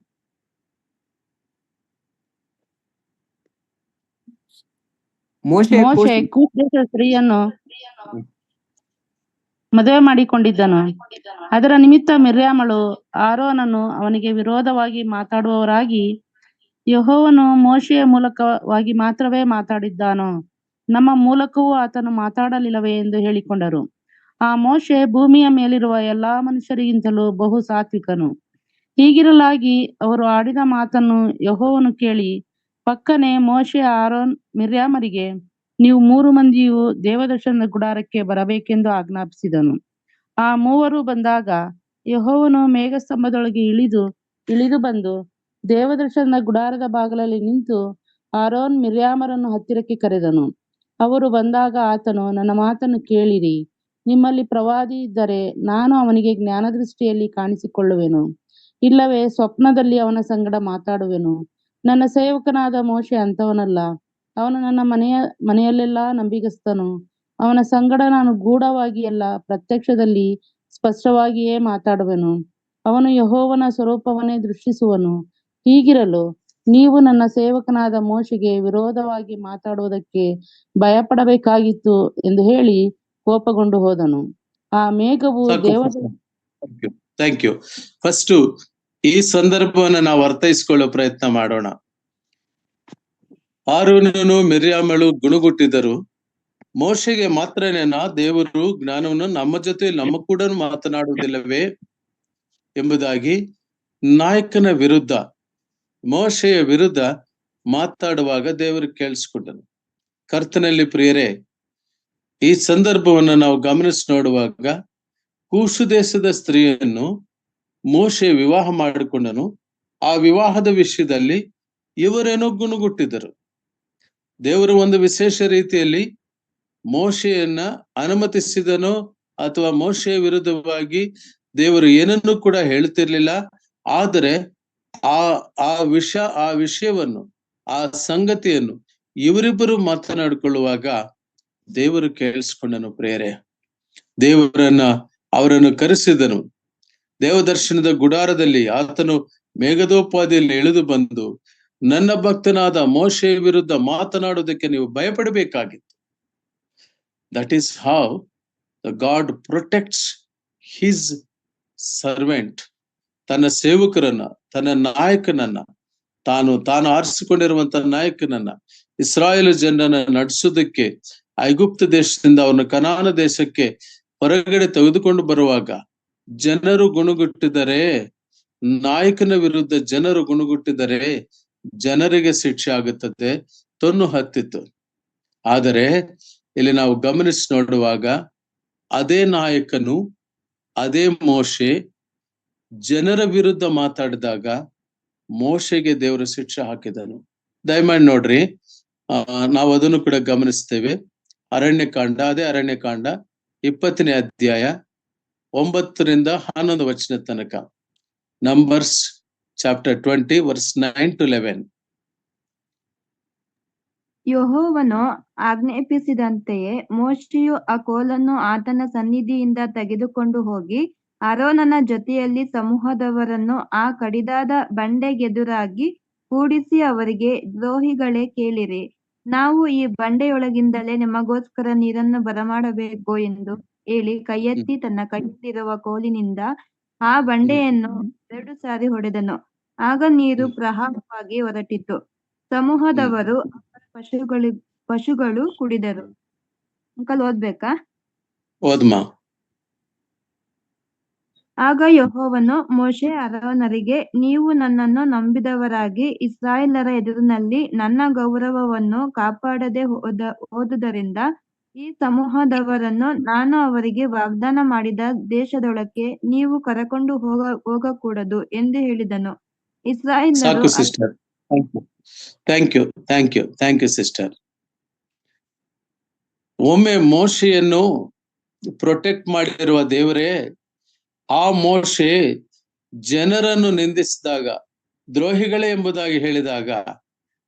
B: ಮೋಶೆ
D: ಕೂಷ್ ದೇಶದ ಸ್ತ್ರೀಯನ್ನು ಮದುವೆ ಮಾಡಿಕೊಂಡಿದ್ದನು. ಅದರ ನಿಮಿತ್ತ ಮಿರ್ಯಾಮಳು ಆರೋನನು ಅವನಿಗೆ ವಿರೋಧವಾಗಿ ಮಾತಾಡುವವರಾಗಿ, ಯೆಹೋವನು ಮೋಶೆಯ ಮೂಲಕವಾಗಿ ಮಾತ್ರವೇ ಮಾತಾಡಿದ್ದಾನೋ, ನಮ್ಮ ಮೂಲಕವೂ ಆತನು ಮಾತಾಡಲಿಲ್ಲವೇ ಎಂದು ಹೇಳಿಕೊಂಡರು. ಆ ಮೋಶೆ ಭೂಮಿಯ ಮೇಲಿರುವ ಎಲ್ಲಾ ಮನುಷ್ಯರಿಗಿಂತಲೂ ಬಹು ಸಾತ್ವಿಕನು. ಹೀಗಿರಲಾಗಿ ಅವರು ಆಡಿದ ಮಾತನ್ನು ಯೆಹೋವನು ಕೇಳಿ, ಪಕ್ಕನೆ ಮೋಶೆ ಆರೋನ್ ಮಿರ್ಯಾಮರಿಗೆ, ನೀವು 3 ಮಂದಿಯೂ ದೇವದರ್ಶನದ ಗುಡಾರಕ್ಕೆ ಬರಬೇಕೆಂದು ಆಜ್ಞಾಪಿಸಿದನು. ಆ 3 ಬಂದಾಗ ಯೆಹೋವನು ಮೇಘಸ್ತಂಭದೊಳಗೆ ಇಳಿದು ಬಂದು ದೇವದರ್ಶನದ ಗುಡಾರದ ಬಾಗಿಲಲ್ಲಿ ನಿಂತು ಆರೋನ್ ಮಿರ್ಯಾಮರನ್ನು ಹತ್ತಿರಕ್ಕೆ ಕರೆದನು. ಅವರು ಬಂದಾಗ ಆತನು, ನನ್ನ ಮಾತನ್ನು ಕೇಳಿರಿ, ನಿಮ್ಮಲ್ಲಿ ಪ್ರವಾದಿ ಇದ್ದರೆ ನಾನು ಅವನಿಗೆ ಜ್ಞಾನದೃಷ್ಟಿಯಲ್ಲಿ ಕಾಣಿಸಿಕೊಳ್ಳುವೆನು, ಇಲ್ಲವೇ ಸ್ವಪ್ನದಲ್ಲಿ ಅವನ ಸಂಗಡ ಮಾತಾಡುವೆನು. ನನ್ನ ಸೇವಕನಾದ ಮೋಶೆ ಅಂಥವನಲ್ಲ, ಅವನು ನನ್ನ ಮನೆಯಲ್ಲೆಲ್ಲ ನಂಬಿಗಸ್ತನು. ಅವನ ಸಂಗಡ ನಾನು ಗೂಢವಾಗಿ ಅಲ್ಲ, ಪ್ರತ್ಯಕ್ಷದಲ್ಲಿ ಸ್ಪಷ್ಟವಾಗಿಯೇ ಮಾತಾಡುವೆನು. ಅವನು ಯೆಹೋವನ ಸ್ವರೂಪವನ್ನೇ ದೃಷ್ಟಿಸುವನು. ಹೀಗಿರಲು ನೀವು ನನ್ನ ಸೇವಕನಾದ ಮೋಶೆಗೆ ವಿರೋಧವಾಗಿ ಮಾತಾಡುವುದಕ್ಕೆ ಭಯಪಡಬೇಕಾಗಿತ್ತು ಎಂದು ಹೇಳಿ ಕೋಪಗೊಂಡು ಹೋದನು. ಆ ಮೇಘವು
A: ಥ್ಯಾಂಕ್ ಯು. ಫಸ್ಟ್ ಈ ಸಂದರ್ಭವನ್ನ ನಾವು ಅರ್ಥೈಸಿಕೊಳ್ಳೋ ಪ್ರಯತ್ನ ಮಾಡೋಣ. ಆರೋನನು ಮಿರ್ಯಾಮಳು ಗುಣಗುಟ್ಟಿದರು. ಮೋಶೆಗೆ ಮಾತ್ರನೇನಾ ದೇವರು ಜ್ಞಾನವನ್ನು ನಮ್ಮ ಜೊತೆ ನಮ್ಮ ಕೂಡ ಮಾತನಾಡುವುದಿಲ್ಲವೇ ಎಂಬುದಾಗಿ ನಾಯಕನ ವಿರುದ್ಧ, ಮೋಶೆಯ ವಿರುದ್ಧ ಮಾತಾಡುವಾಗ ದೇವರು ಕೇಳಿಸ್ಕೊಂಡನು. ಕರ್ತನಲ್ಲಿ ಪ್ರಿಯರೇ, ಈ ಸಂದರ್ಭವನ್ನು ನಾವು ಗಮನಿಸಿ ನೋಡುವಾಗ ಕೂಷು ದೇಶದ ಸ್ತ್ರೀಯನ್ನು ಮೋಶೆ ವಿವಾಹ ಮಾಡಿಕೊಂಡನು. ಆ ವಿವಾಹದ ವಿಷಯದಲ್ಲಿ ಇವರೇನೋ ಗುಣಗುಟ್ಟಿದರು. ದೇವರು ಒಂದು ವಿಶೇಷ ರೀತಿಯಲ್ಲಿ ಮೋಶೆಯನ್ನ ಅನುಮತಿಸಿದನೋ ಅಥವಾ ಮೋಶೆಯ ವಿರುದ್ಧವಾಗಿ ದೇವರು ಏನನ್ನೂ ಕೂಡ ಹೇಳ್ತಿರ್ಲಿಲ್ಲ. ಆದರೆ ಆ ವಿಷಯವನ್ನು, ಆ ಸಂಗತಿಯನ್ನು ಇವರಿಬ್ಬರು ಮಾತನಾಡಿಕೊಳ್ಳುವಾಗ ದೇವರು ಕೇಳಿಸ್ಕೊಂಡನು. ಪ್ರೇರೆ, ಅವರನ್ನು ಕರೆಸಿದನು. ದೇವದರ್ಶನದ ಗುಡಾರದಲ್ಲಿ ಆತನು ಮೇಘದೋಪಾದಿಯಲ್ಲಿ ಇಳಿದು ಬಂದು, ನನ್ನ ಭಕ್ತನಾದ ಮೋಶೆಯ ವಿರುದ್ಧ ಮಾತನಾಡುವುದಕ್ಕೆ ನೀವು ಭಯಪಡಬೇಕಾಗಿತ್ತು. That is how the God protects his servant. ತನ್ನ ಸೇವಕರನ್ನ, ತನ್ನ ನಾಯಕನನ್ನ, ತಾನು ಆರಿಸಿಕೊಂಡಿರುವಂತ ನಾಯಕನನ್ನ, ಇಸ್ರಾಯೇಲ್ ಜನರನ್ನ ನಡೆಸೋದಕ್ಕೆ ಐಗುಪ್ತ ದೇಶದಿಂದ ಅವರನ್ನು ಕನಾನ ದೇಶಕ್ಕೆ ಹೊರಗಡೆ ತೆಗೆದುಕೊಂಡು ಬರುವಾಗ ಜನರು ಗುಣಗುಟ್ಟಿದರೆ, ನಾಯಕನ ವಿರುದ್ಧ ಜನರು ಗುಣಗುಟ್ಟಿದರೆ ಜನರಿಗೆ ಶಿಕ್ಷೆ ಆಗುತ್ತದೆ. ತೊನ್ನು ಹತ್ತಿತ್ತು. ಆದರೆ ಇಲ್ಲಿ ನಾವು ಗಮನಿಸಿ ನೋಡುವಾಗ ಅದೇ ನಾಯಕನು, ಅದೇ ಮೋಶೆ ಜನರ ವಿರುದ್ಧ ಮಾತಾಡಿದಾಗ ಮೋಶೆಗೆ ದೇವರು ಶಿಕ್ಷೆ ಹಾಕಿದನು. ದಯಮಾಡಿ ನೋಡ್ರಿ, ನಾವು ಅದನ್ನು ಕೂಡ ಗಮನಿಸ್ತೇವೆ. ಅದೇ ಅರಣ್ಯಕಾಂಡ 20ನೇ ಅಧ್ಯಾಯ 9ರಿಂದ 11 ವಚನ ತನಕ. Numbers chapter 20 verse 9 to 11.
C: ಯೆಹೋವನು ಆಜ್ಞಾಪಿಸಿದಂತೆಯೇ ಮೋಶೆಯು ಆ ಕೋಲನ್ನು ಆತನ ಸನ್ನಿಧಿಯಿಂದ ತೆಗೆದುಕೊಂಡು ಹೋಗಿ ಆರೋನನ ಜೊತೆಯಲ್ಲಿ ಸಮೂಹದವರನ್ನು ಆ ಕಡಿದಾದ ಬಂಡೆಗೆದುರಾಗಿ ಕೂಡಿಸಿ ಅವರಿಗೆ, ದ್ರೋಹಿಗಳೇ, ಕೇಳಿರಿ, ನಾವು ಈ ಬಂಡೆಯೊಳಗಿಂದಲೇ ನಿಮಗೋಸ್ಕರ ನೀರನ್ನು ಬರಮಾಡಬೇಕು ಎಂದು ಹೇಳಿ ಕೈಯೆತ್ತಿ ತನ್ನ ಕೈಯಲ್ಲಿರುವ ಕೋಲಿನಿಂದ ಆ ಬಂಡೆಯನ್ನು 2 ಸಾರಿ ಹೊಡೆದನು. ಆಗ ನೀರು ಪ್ರವಾಹವಾಗಿ ಹೊರಟಿತು. ಸಮೂಹದವರು ಅವರ ಪಶುಗಳು ಕುಡಿದರು. ಅಂಕಲ್ ಓದ್ಬೇಕಾ?
A: ಓದ್ಮಾ.
C: ಆಗ ಯೆಹೋವನು ಮೋಶೆ ಆರೋನರಿಗೆ, ನೀವು ನನ್ನನ್ನು ನಂಬಿದವರಾಗಿ ಇಸ್ರಾಯೇಲರ ಎದುರಿನಲ್ಲಿ ನನ್ನ ಗೌರವವನ್ನು ಕಾಪಾಡದೆ ಹೋದುದರಿಂದ ಈ ಸಮೂಹದವರನ್ನು ನಾನು ಅವರಿಗೆ ವಾಗ್ದಾನ ಮಾಡಿದ ದೇಶದೊಳಕ್ಕೆ ನೀವು ಕರಕೊಂಡು ಹೋಗಕೂಡದು ಎಂದು ಹೇಳಿದನು. ಇಸ್ರಾಯೇಲರು
A: ಸಾಕು ಸಿಸ್ಟರ್. Thank you sister. ಒಮ್ಮೆ ಮೋಶೆಯನ್ನು ಪ್ರೊಟೆಕ್ಟ್ ಮಾಡಿರುವ ದೇವರೇ, ಆ ಮೋಶೆ ಜನರನ್ನು ನಿಂದಿಸಿದಾಗ, ದ್ರೋಹಿಗಳೇ ಎಂಬುದಾಗಿ ಹೇಳಿದಾಗ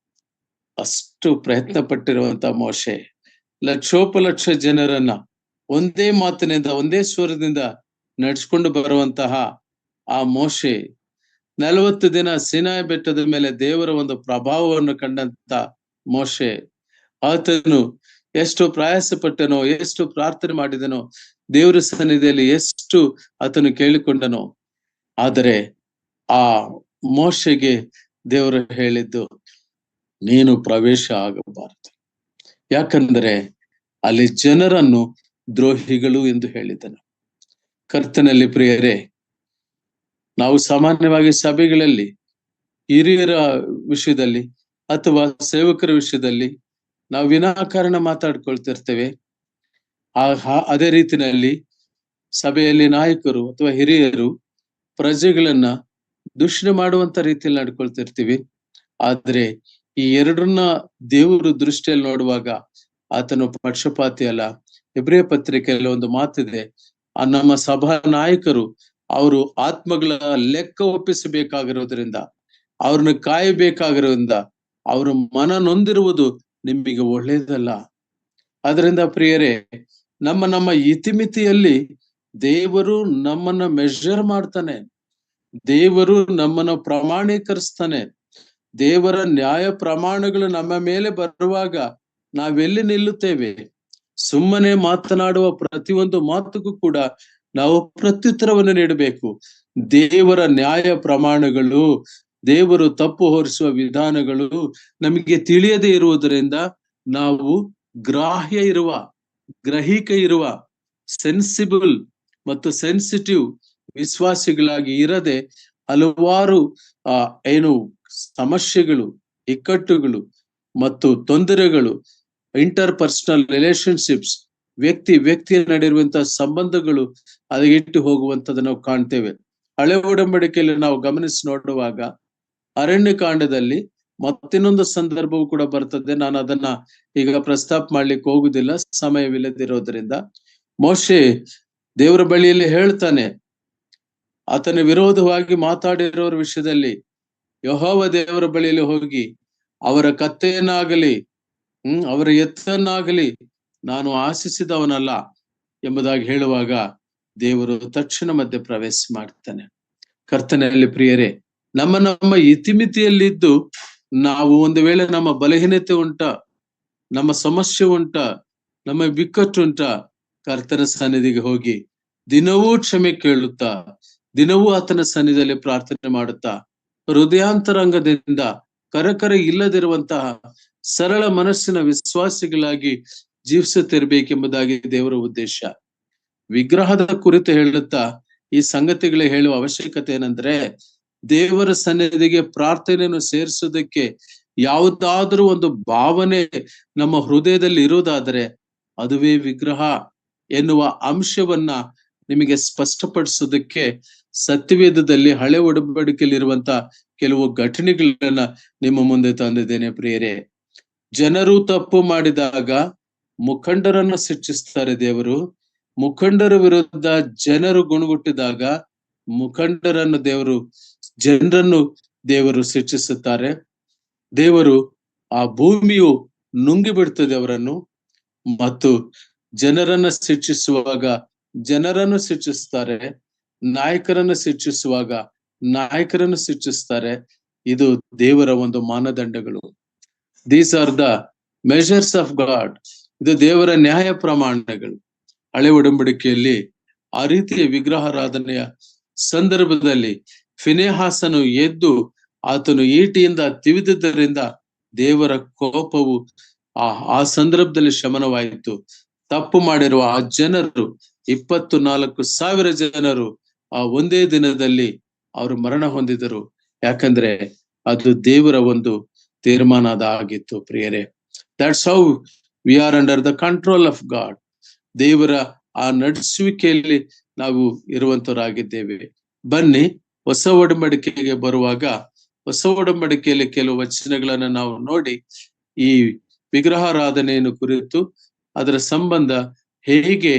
A: ಅಷ್ಟು ಪ್ರಯತ್ನ ಪಟ್ಟಿರುವಂತ ಮೋಶೆ ಲಕ್ಷೋಪಲಕ್ಷ ಜನರನ್ನ ಒಂದೇ ಮಾತಿನಿಂದ, ಒಂದೇ ಸ್ವರದಿಂದ ನಡೆಸ್ಕೊಂಡು ಬರುವಂತಹ ಆ ಮೋಶೆ 40 ದಿನ ಸಿನಾಯಿ ಬೆಟ್ಟದ ಮೇಲೆ ದೇವರ ಒಂದು ಪ್ರಭಾವವನ್ನು ಕಂಡಂತ ಮೋಶೆ, ಆತನು ಎಷ್ಟು ಪ್ರಯಾಸ ಪಟ್ಟನೋ, ಎಷ್ಟು ಪ್ರಾರ್ಥನೆ ಮಾಡಿದನೋ, ದೇವರ ಸನ್ನಿಧಿಯಲ್ಲಿ ಎಷ್ಟು ಆತನು ಕೇಳಿಕೊಂಡನೋ. ಆದರೆ ಆ ಮೋಶೆಗೆ ದೇವರು ಹೇಳಿದ್ದು, ನೀನು ಪ್ರವೇಶ ಆಗಬಾರದು, ಯಾಕಂದ್ರೆ ಅಲ್ಲಿ ಜನರನ್ನು ದ್ರೋಹಿಗಳು ಎಂದು ಹೇಳಿದನು. ಕರ್ತನಲ್ಲಿ ಪ್ರಿಯರೇ, ನಾವು ಸಾಮಾನ್ಯವಾಗಿ ಸಭೆಗಳಲ್ಲಿ ಹಿರಿಯರ ವಿಷಯದಲ್ಲಿ ಅಥವಾ ಸೇವಕರ ವಿಷಯದಲ್ಲಿ ನಾವು ವಿನಾಕಾರಣ ಮಾತಾಡ್ಕೊಳ್ತಿರ್ತೇವೆ. ಅದೇ ರೀತಿಯಲ್ಲಿ ಸಭೆಯಲ್ಲಿ ನಾಯಕರು ಅಥವಾ ಹಿರಿಯರು ಪ್ರಜೆಗಳನ್ನ ದೂಷಣೆ ಮಾಡುವಂತ ರೀತಿಯಲ್ಲಿ ನಡ್ಕೊಳ್ತಿರ್ತೀವಿ. ಆದ್ರೆ ಈ ಎರಡನ್ನ ದೇವರು ದೃಷ್ಟಿಯಲ್ಲಿ ನೋಡುವಾಗ ಆತನು ಪಕ್ಷಪಾತಿ ಅಲ್ಲ. ಹೆಬ್ರಿಯ ಪತ್ರಿಕೆಯಲ್ಲಿ ಒಂದು ಮಾತಿದೆ, ನಮ್ಮ ಸಭಾ ನಾಯಕರು ಅವರು ಆತ್ಮಗಳ ಲೆಕ್ಕ ಒಪ್ಪಿಸಬೇಕಾಗಿರೋದ್ರಿಂದ, ಅವ್ರನ್ನ ಕಾಯಬೇಕಾಗಿರೋದ್ರಿಂದ ಅವ್ರ ಮನ ನೊಂದಿರುವುದು ನಿಮಗೆ ಒಳ್ಳೇದಲ್ಲ. ಅದರಿಂದ ಪ್ರಿಯರೇ, ನಮ್ಮ ಇತಿಮಿತಿಯಲ್ಲಿ ದೇವರು ನಮ್ಮನ್ನ ಮೆಜರ್ ಮಾಡ್ತಾನೆ, ದೇವರು ನಮ್ಮನ್ನ ಪ್ರಮಾಣೀಕರಿಸ್ತಾನೆ. ದೇವರ ನ್ಯಾಯ ಪ್ರಮಾಣಗಳು ನಮ್ಮ ಮೇಲೆ ಬರುವಾಗ ನಾವೆಲ್ಲಿ ನಿಲ್ಲುತ್ತೇವೆ? ಸುಮ್ಮನೆ ಮಾತನಾಡುವ ಪ್ರತಿಯೊಂದು ಮಾತುಗೂ ಕೂಡ ನಾವು ಪ್ರತ್ಯುತ್ತರವನ್ನು ನೀಡಬೇಕು. ದೇವರ ನ್ಯಾಯ ಪ್ರಮಾಣಗಳು, ದೇವರು ತಪ್ಪು ಹೊರಿಸುವ ವಿಧಾನಗಳು ನಮಗೆ ತಿಳಿಯದೇ ಇರುವುದರಿಂದ ನಾವು ಗ್ರಹಿಕೆ ಇರುವ ಸೆನ್ಸಿಬಲ್ ಮತ್ತು ಸೆನ್ಸಿಟಿವ್ ವಿಶ್ವಾಸಿಗಳಾಗಿ ಇರದೆ ಹಲವಾರು ಸಮಸ್ಯೆಗಳು, ಇಕ್ಕಟ್ಟುಗಳು ಮತ್ತು ತೊಂದರೆಗಳು, ಇಂಟರ್ ಪರ್ಸನಲ್ ರಿಲೇಶನ್ಶಿಪ್ಸ್, ವ್ಯಕ್ತಿಯ ನಡಿರುವಂತಹ ಸಂಬಂಧಗಳು ಅದಕ್ಕೆ ಹೋಗುವಂತದ್ದು ನಾವು ಕಾಣ್ತೇವೆ. ಹಳೆ ಒಡಂಬಡಿಕೆಯಲ್ಲಿ ನಾವು ಗಮನಿಸಿ ನೋಡುವಾಗ ಅರಣ್ಯ ಕಾಂಡದಲ್ಲಿ ಮತ್ತಿನ್ನೊಂದು ಸಂದರ್ಭವೂ ಕೂಡ ಬರ್ತದೆ. ನಾನು ಅದನ್ನ ಈಗ ಪ್ರಸ್ತಾಪ ಮಾಡ್ಲಿಕ್ಕೆ ಹೋಗುದಿಲ್ಲ, ಸಮಯವಿಲ್ಲದಿರೋದ್ರಿಂದ. ಮೋಶೆ ದೇವರ ಬಳಿಯಲ್ಲಿ ಹೇಳ್ತಾನೆ, ಆತನ ವಿರೋಧವಾಗಿ ಮಾತಾಡಿರೋರ ವಿಷಯದಲ್ಲಿ ಯೆಹೋವ ದೇವರ ಬಳಿಯಲ್ಲಿ ಹೋಗಿ ಅವರ ಕತ್ತೆಯನ್ನಾಗಲಿ ಅವರ ಎತ್ತನ್ನಾಗಲಿ ನಾನು ಆಶಿಸಿದವನಲ್ಲ ಎಂಬುದಾಗಿ ಹೇಳುವಾಗ ದೇವರು ತಕ್ಷಣ ಮಧ್ಯೆ ಪ್ರವೇಶ ಮಾಡ್ತಾನೆ. ಕರ್ತನಲ್ಲಿ ಪ್ರಿಯರೇ, ನಮ್ಮ ಇತಿಮಿತಿಯಲ್ಲಿದ್ದು ನಾವು ಒಂದು ವೇಳೆ ನಮ್ಮ ಬಲಹೀನತೆ ಉಂಟ, ನಮ್ಮ ಸಮಸ್ಯೆ ಉಂಟ, ನಮ್ಮ ಬಿಕ್ಕಟ್ಟುಂಟ, ಕರ್ತನ ಸನ್ನಿಧಿಗೆ ಹೋಗಿ ದಿನವೂ ಕ್ಷಮೆ ಕೇಳುತ್ತಾ, ದಿನವೂ ಆತನ ಸನ್ನಿಧಿಯಲ್ಲಿ ಪ್ರಾರ್ಥನೆ ಮಾಡುತ್ತಾ, ಹೃದಯಾಂತರಂಗದಿಂದ ಕರಕರ ಇಲ್ಲದಿರುವಂತಹ ಸರಳ ಮನಸ್ಸಿನ ವಿಶ್ವಾಸಿಗಳಾಗಿ ಜೀವಿಸುತ್ತಿರ್ಬೇಕೆಂಬುದಾಗಿ ದೇವರ ಉದ್ದೇಶ. ವಿಗ್ರಹದ ಕುರಿತು ಹೇಳುತ್ತಾ ಈ ಸಂಗತಿಗಳ ಹೇಳುವ ಅವಶ್ಯಕತೆ ಏನಂದ್ರೆ, ದೇವರ ಸನ್ನಿಧಿಗೆ ಪ್ರಾರ್ಥನೆಯನ್ನು ಸೇರಿಸುವುದಕ್ಕೆ ಯಾವುದಾದ್ರೂ ಒಂದು ಭಾವನೆ ನಮ್ಮ ಹೃದಯದಲ್ಲಿ ಇರುವುದಾದರೆ ಅದುವೇ ವಿಗ್ರಹ ಎನ್ನುವ ಅಂಶವನ್ನ ನಿಮಗೆ ಸ್ಪಷ್ಟಪಡಿಸೋದಕ್ಕೆ ಸತ್ಯವೇದದಲ್ಲಿ ಹಳೆ ಒಡಂಬಡಿಕೆಯಲ್ಲಿ ಇರುವಂತ ಕೆಲವು ಘಟನೆಗಳನ್ನ ನಿಮ್ಮ ಮುಂದೆ ತಂದಿದ್ದೇನೆ. ಪ್ರಿಯರೇ, ಜನರು ತಪ್ಪು ಮಾಡಿದಾಗ ಮುಖಂಡರನ್ನು ಶಿಕ್ಷಿಸ್ತಾರೆ ದೇವರು. ಮುಖಂಡರ ವಿರುದ್ಧ ಜನರು ಗುಣಗುಟ್ಟಿದಾಗ ಜನರನ್ನು ದೇವರು ಶಿಕ್ಷಿಸುತ್ತಾರೆ. ದೇವರು ಆ ಭೂಮಿಯು ನುಂಗಿ ಬಿಡ್ತದೆ ಅವರನ್ನು. ಮತ್ತು ಜನರನ್ನ ಶಿಕ್ಷಿಸುವಾಗ ಜನರನ್ನು ಶಿಕ್ಷಿಸ್ತಾರೆ, ನಾಯಕರನ್ನು ಶಿಕ್ಷಿಸುವಾಗ ನಾಯಕರನ್ನು ಶಿಕ್ಷಿಸ್ತಾರೆ. ಇದು ದೇವರ ಒಂದು ಮಾನದಂಡಗಳು. These are the measures of god. ಇದು ದೇವರ ನ್ಯಾಯ ಪ್ರಮಾಣಗಳು. ಹಳೆ ಒಡಂಬಡಿಕೆಯಲ್ಲಿ ಆ ರೀತಿಯ ವಿಗ್ರಹಾರಾಧನೆಯ ಸಂದರ್ಭದಲ್ಲಿ ಫಿನೆಹಾಸನು ಎದ್ದು ಆತನು ಈಟಿಯಿಂದ ತಿವಿದಿದ್ದರಿಂದ ದೇವರ ಕೋಪವು ಆ ಸಂದರ್ಭದಲ್ಲಿ ಶಮನವಾಯಿತು. ತಪ್ಪು ಮಾಡಿರುವ ಆ ಜನರು 24,000 ಜನರು ಆ ಒಂದೇ ದಿನದಲ್ಲಿ ಅವರು ಮರಣ ಹೊಂದಿದರು. ಯಾಕಂದ್ರೆ ಅದು ದೇವರ ಒಂದು ತೀರ್ಮಾನ ಆಗಿತ್ತು ಪ್ರಿಯರೇ. That's how we are under the control of God. ದೇವರ ಆ ನಡೆಸುವಿಕೆಯಲ್ಲಿ ನಾವು ಇರುವಂತವರಾಗಿದ್ದೇವೆ. ಬನ್ನಿ ಹೊಸ ಒಡಂಬಡಿಕೆಗೆ ಬರುವಾಗ, ಹೊಸ ಒಡಂಬಡಿಕೆಯಲ್ಲಿ ಕೆಲವು ವಚನಗಳನ್ನ ನಾವು ನೋಡಿ ಈ ವಿಗ್ರಹಾರಾಧನೆಯನ್ನು ಕುರಿತು ಅದರ ಸಂಬಂಧ ಹೇಗೆ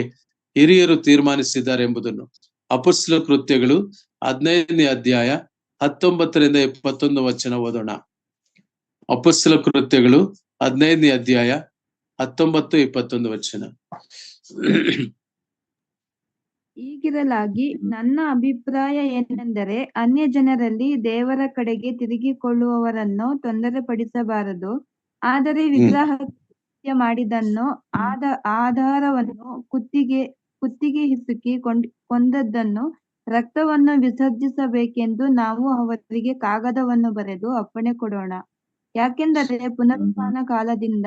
A: ಹಿರಿಯರು ತೀರ್ಮಾನಿಸಿದ್ದಾರೆ ಎಂಬುದನ್ನು ಅಪೊಸ್ತಲ ಕೃತ್ಯಗಳು 15ನೇ ಅಧ್ಯಾಯ 19ರಿಂದ 21 ವಚನ ಓದೋಣ. ಅಪೊಸ್ತಲ ಕೃತ್ಯಗಳು 15ನೇ ಅಧ್ಯಾಯ 19-21 ವಚನ.
C: ಹೀಗಿರಲಾಗಿ ನನ್ನ ಅಭಿಪ್ರಾಯ ಏನೆಂದರೆ, ಅನ್ಯ ಜನರಲ್ಲಿ ದೇವರ ಕಡೆಗೆ ತಿರುಗಿಕೊಳ್ಳುವವರನ್ನು ತೊಂದರೆಪಡಿಸಬಾರದು. ಆದರೆ ವಿಗ್ರಹ ಮಾಡಿದನ್ನು ಆಧಾರವನ್ನು ಕುತ್ತಿಗೆ ಹಿಸುಕಿ ಕೊಂದದ್ದನ್ನು ರಕ್ತವನ್ನು ವಿಸರ್ಜಿಸಬೇಕೆಂದು ನಾವು ಅವರಿಗೆ ಕಾಗದವನ್ನು ಬರೆದು ಅಪ್ಪಣೆ ಕೊಡೋಣ. ಯಾಕೆಂದರೆ ಪುನರುತ್ಥಾನ ಕಾಲದಿಂದ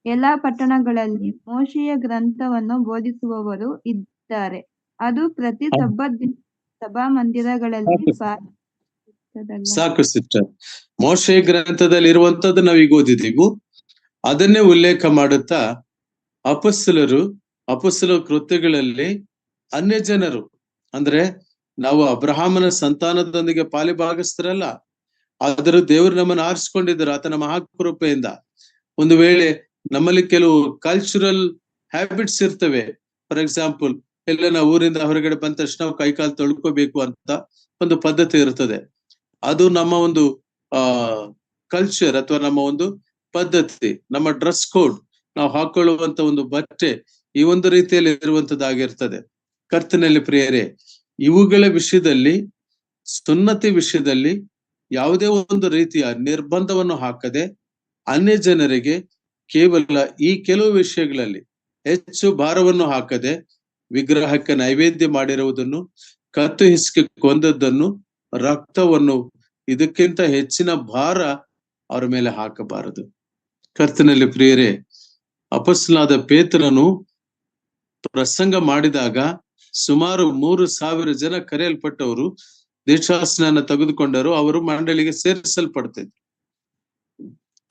C: ಎಲ್ಲಾ ಪಟ್ಟಣಗಳಲ್ಲಿ ಮೋಶೆಯ ಗ್ರಂಥವನ್ನು ಬೋಧಿಸುವವರು ಇದ್ದಾರೆ. ಅದು ಪ್ರತಿ ಸಬ್ಬತ್ ಸಭಾ ಮಂದಿರಗಳಲ್ಲಿ
A: ಸಾಕು ಸಿಸ್ಟರ್. ಮೋಶೆ ಗ್ರಂಥದಲ್ಲಿ ಇರುವಂತದ್ದು ನಾವೀಗ ಓದಿದೀವಿ. ಅದನ್ನೇ ಉಲ್ಲೇಖ ಮಾಡುತ್ತಾ ಅಪೊಸ್ತಲ ಕೃತ್ಯಗಳಲ್ಲಿ ಅನ್ಯ ಜನರು ಅಂದ್ರೆ ನಾವು ಅಬ್ರಹಾಮನ ಸಂತಾನದೊಂದಿಗೆ ಪಾಲಿಭಾಗಸ್ಥರಲ್ಲ, ಆದರೂ ದೇವರು ನಮ್ಮನ್ನು ಆರಿಸಿಕೊಂಡಿದ್ದರು ಆತನ ಮಹಾಕೃಪೆಯಿಂದ. ಒಂದು ವೇಳೆ ನಮ್ಮಲ್ಲಿ ಕೆಲವು ಕಲ್ಚರಲ್ ಹ್ಯಾಬಿಟ್ಸ್ ಇರ್ತವೆ. ಫಾರ್ ಎಕ್ಸಾಂಪಲ್, ಎಲ್ಲ ನಾವು ಊರಿಂದ ಹೊರಗಡೆ ಬಂದ ತಕ್ಷಣ ನಾವು ಕೈಕಾಲು ತೊಳ್ಕೋಬೇಕು ಅಂತ ಒಂದು ಪದ್ಧತಿ ಇರ್ತದೆ. ಅದು ನಮ್ಮ ಒಂದು ಕಲ್ಚರ್ ಅಥವಾ ನಮ್ಮ ಒಂದು ಪದ್ಧತಿ, ನಮ್ಮ ಡ್ರೆಸ್ ಕೋಡ್, ನಾವು ಹಾಕೊಳ್ಳುವಂತ ಒಂದು ಬಟ್ಟೆ ಈ ಒಂದು ರೀತಿಯಲ್ಲಿ ಇರುವಂತದ್ದಾಗಿರ್ತದೆ. ಕರ್ತನಲ್ಲಿ ಪ್ರಿಯರೇ, ಇವುಗಳ ವಿಷಯದಲ್ಲಿ, ಸುನ್ನತಿ ವಿಷಯದಲ್ಲಿ ಯಾವುದೇ ಒಂದು ರೀತಿಯ ನಿರ್ಬಂಧವನ್ನು ಹಾಕದೆ ಅನ್ಯ ಜನರಿಗೆ ಕೇವಲ ಈ ಕೆಲವು ವಿಷಯಗಳಲ್ಲಿ ಹೆಚ್ಚು ಭಾರವನ್ನು ಹಾಕದೆ ವಿಗ್ರಹಕ್ಕೆ ನೈವೇದ್ಯ ಮಾಡಿರುವುದನ್ನು, ಕತ್ತು ಹಿಸುಕಿ ಕೊಂದದ್ದನ್ನು, ರಕ್ತವನ್ನು, ಇದಕ್ಕಿಂತ ಹೆಚ್ಚಿನ ಭಾರ ಅವರ ಮೇಲೆ ಹಾಕಬಾರದು. ಕರ್ತನಲ್ಲಿ ಪ್ರಿಯರೇ, ಅಪೊಸ್ತಲನಾದ ಪೇತ್ರನು ಪ್ರಸಂಗ ಮಾಡಿದಾಗ ಸುಮಾರು 3,000 ಜನ ಕರೆಯಲ್ಪಟ್ಟವರು ದೀಕ್ಷಾಸ್ನಾನ ತೆಗೆದುಕೊಂಡರು. ಅವರು ಮಂಡಳಿಗೆ ಸೇರಿಸಲ್ಪಡ್ತಿದ್ರು.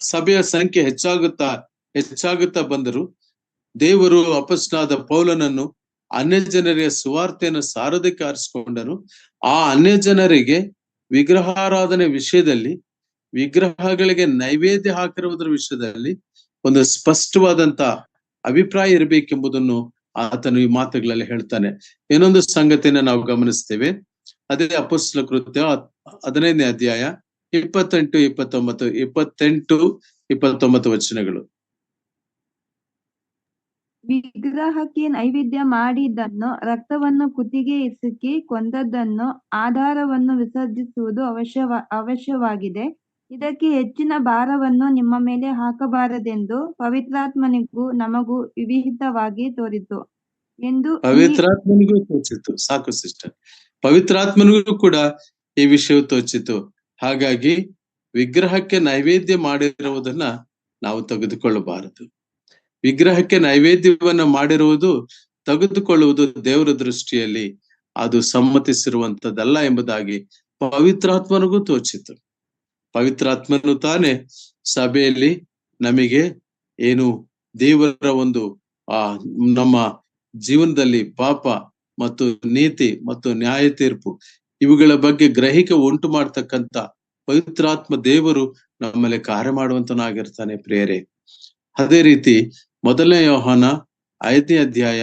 A: ಸಭೆಯ ಸಂಖ್ಯೆ ಹೆಚ್ಚಾಗುತ್ತಾ ಬಂದರು. ದೇವರು ಅಪೊಸ್ತಲನಾದ ಪೌಲನನ್ನು ಅನ್ಯ ಜನರಿಗೆ ಸುವಾರ್ತೆಯನ್ನು ಸಾರೋದಕ್ಕೆ ಆರಿಸಿಕೊಂಡರು. ಆ ಅನ್ಯ ಜನರಿಗೆ ವಿಗ್ರಹಾರಾಧನೆ ವಿಷಯದಲ್ಲಿ, ವಿಗ್ರಹಗಳಿಗೆ ನೈವೇದ್ಯ ಹಾಕಿರುವುದರ ವಿಷಯದಲ್ಲಿ ಒಂದು ಸ್ಪಷ್ಟವಾದಂತ ಅಭಿಪ್ರಾಯ ಇರಬೇಕೆಂಬುದನ್ನು ಆತನು ಈ ಮಾತುಗಳಲ್ಲಿ ಹೇಳ್ತಾನೆ. ಇನ್ನೊಂದು ಸಂಗತಿಯನ್ನ ನಾವು ಗಮನಿಸ್ತೇವೆ. ಅದೇ ಅಪೊಸ್ತಲ ಕೃತ್ಯ 15ನೇ ಅಧ್ಯಾಯ 28-29 ವಚನಗಳು.
C: ವಿಗ್ರಹಕ್ಕೆ ನೈವೇದ್ಯ ಮಾಡಿದ್ದನ್ನು, ರಕ್ತವನ್ನು ಕುತ್ತಿಗೆ ಹಿಸುಕಿ ಕೊಂದದ್ದನ್ನು, ಆಧಾರವನ್ನು ವಿಸರ್ಜಿಸುವುದು ಅವಶ್ಯವಾಗಿದೆ. ಇದಕ್ಕೆ ಹೆಚ್ಚಿನ ಭಾರವನ್ನು ನಿಮ್ಮ ಮೇಲೆ ಹಾಕಬಾರದೆಂದು ಪವಿತ್ರಾತ್ಮನಿಗೂ ನಮಗೂ ವಿಹಿತವಾಗಿ ತೋರಿತು ಎಂದು
A: ಪವಿತ್ರಾತ್ಮನಿಗೂ ತೋಚಿತು. ಸಾಕು ಸಿಸ್ಟರ್, ಪವಿತ್ರಾತ್ಮನಿಗೂ ಕೂಡ ಈ ವಿಷಯವು ತೋಚಿತು. ಹಾಗಾಗಿ ವಿಗ್ರಹಕ್ಕೆ ನೈವೇದ್ಯ ಮಾಡಿರುವುದನ್ನ ನಾವು ತೆಗೆದುಕೊಳ್ಳಬಾರದು. ವಿಗ್ರಹಕ್ಕೆ ನೈವೇದ್ಯವನ್ನ ಮಾಡಿರುವುದು, ತೆಗೆದುಕೊಳ್ಳುವುದು ದೇವರ ದೃಷ್ಟಿಯಲ್ಲಿ ಅದು ಸಮ್ಮತಿಸಿರುವಂತದ್ದಲ್ಲ ಎಂಬುದಾಗಿ ಪವಿತ್ರಾತ್ಮನಿಗೂ ತೋಚಿತು. ಪವಿತ್ರಾತ್ಮನು ತಾನೇ ಸಭೆಯಲ್ಲಿ ನಮಗೆ ಏನು ದೇವರ ಒಂದು ನಮ್ಮ ಜೀವನದಲ್ಲಿ ಪಾಪ ಮತ್ತು ನೀತಿ ಮತ್ತು ನ್ಯಾಯ ತೀರ್ಪು ಇವುಗಳ ಬಗ್ಗೆ ಗ್ರಹಿಕೆ ಉಂಟು ಮಾಡ್ತಕ್ಕಂಥ ಪವಿತ್ರಾತ್ಮ ದೇವರು ನಮ್ಮಲ್ಲಿ ಕಾರ್ಯ ಮಾಡುವಂತನಾಗಿರ್ತಾನೆ ಪ್ರಿಯರೇ. ಅದೇ ರೀತಿ 1 ಯೋಹಾನ 5ನೇ ಅಧ್ಯಾಯ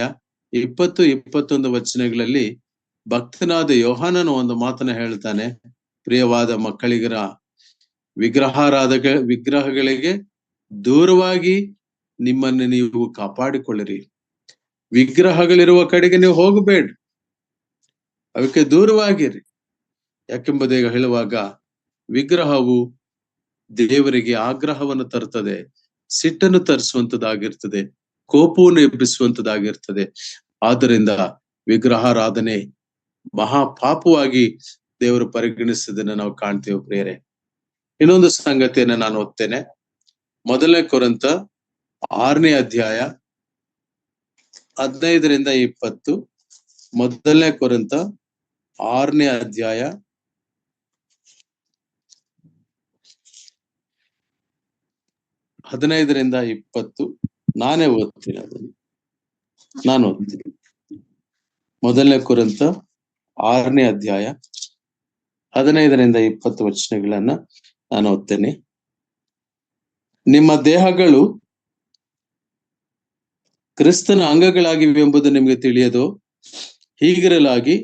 A: 20-21 ವಚನಗಳಲ್ಲಿ ಭಕ್ತನಾದ ಯೋಹಾನನು ಒಂದು ಮಾತನ್ನ ಹೇಳ್ತಾನೆ. ಪ್ರಿಯವಾದ ಮಕ್ಕಳಿಗರ ವಿಗ್ರಹಗಳಿಗೆ ದೂರವಾಗಿ ನಿಮ್ಮನ್ನು ನೀವು ಕಾಪಾಡಿಕೊಳ್ಳಿರಿ. ವಿಗ್ರಹಗಳಿರುವ ಕಡೆಗೆ ನೀವು ಹೋಗಬೇಡ್ರಿ, ಅವಕ್ಕೆ ದೂರವಾಗಿರಿ. ಯಾಕೆಂಬುದೇ ಹೇಳುವಾಗ ವಿಗ್ರಹವು ದೇವರಿಗೆ ಆಗ್ರಹವನ್ನು ತರ್ತದೆ, ಸಿಟ್ಟನ್ನು ತರಿಸುವಂತದ್ದಾಗಿರ್ತದೆ, ಕೋಪವನ್ನು ಎಬ್ಬಿಸುವಂತದ್ದಾಗಿರ್ತದೆ. ಆದ್ದರಿಂದ ವಿಗ್ರಹಾರಾಧನೆ ಮಹಾಪಾಪವಾಗಿ ದೇವರು ಪರಿಗಣಿಸಿದ್ದನ್ನು ನಾವು ಕಾಣ್ತೇವೆ ಪ್ರಿಯರೇ. ಇನ್ನೊಂದು ಸಂಗತಿಯನ್ನು ನಾನು ಓದ್ತೇನೆ. 1 ಕೊರಿಂಥ 6ನೇ ಅಧ್ಯಾಯ 15-20. 1 ಕೊರಿಂಥ 6ನೇ ಅಧ್ಯಾಯ 15-20. ನಾನೇ ಓದ್ತೀನಿ ಅದನ್ನು, ನಾನು ಓದ್ತೀನಿ. 1 ಕೊರಿಂಥ 6ನೇ ಅಧ್ಯಾಯ 15-20 ವಚನಗಳನ್ನ ನಾನು ಓದ್ತೇನೆ. ನಿಮ್ಮ ದೇಹಗಳು ಕ್ರಿಸ್ತನ ಅಂಗಗಳಾಗಿವೆ ಎಂಬುದು ನಿಮಗೆ ತಿಳಿಯದೋ? ಹೀಗಿರಲಾಗಿ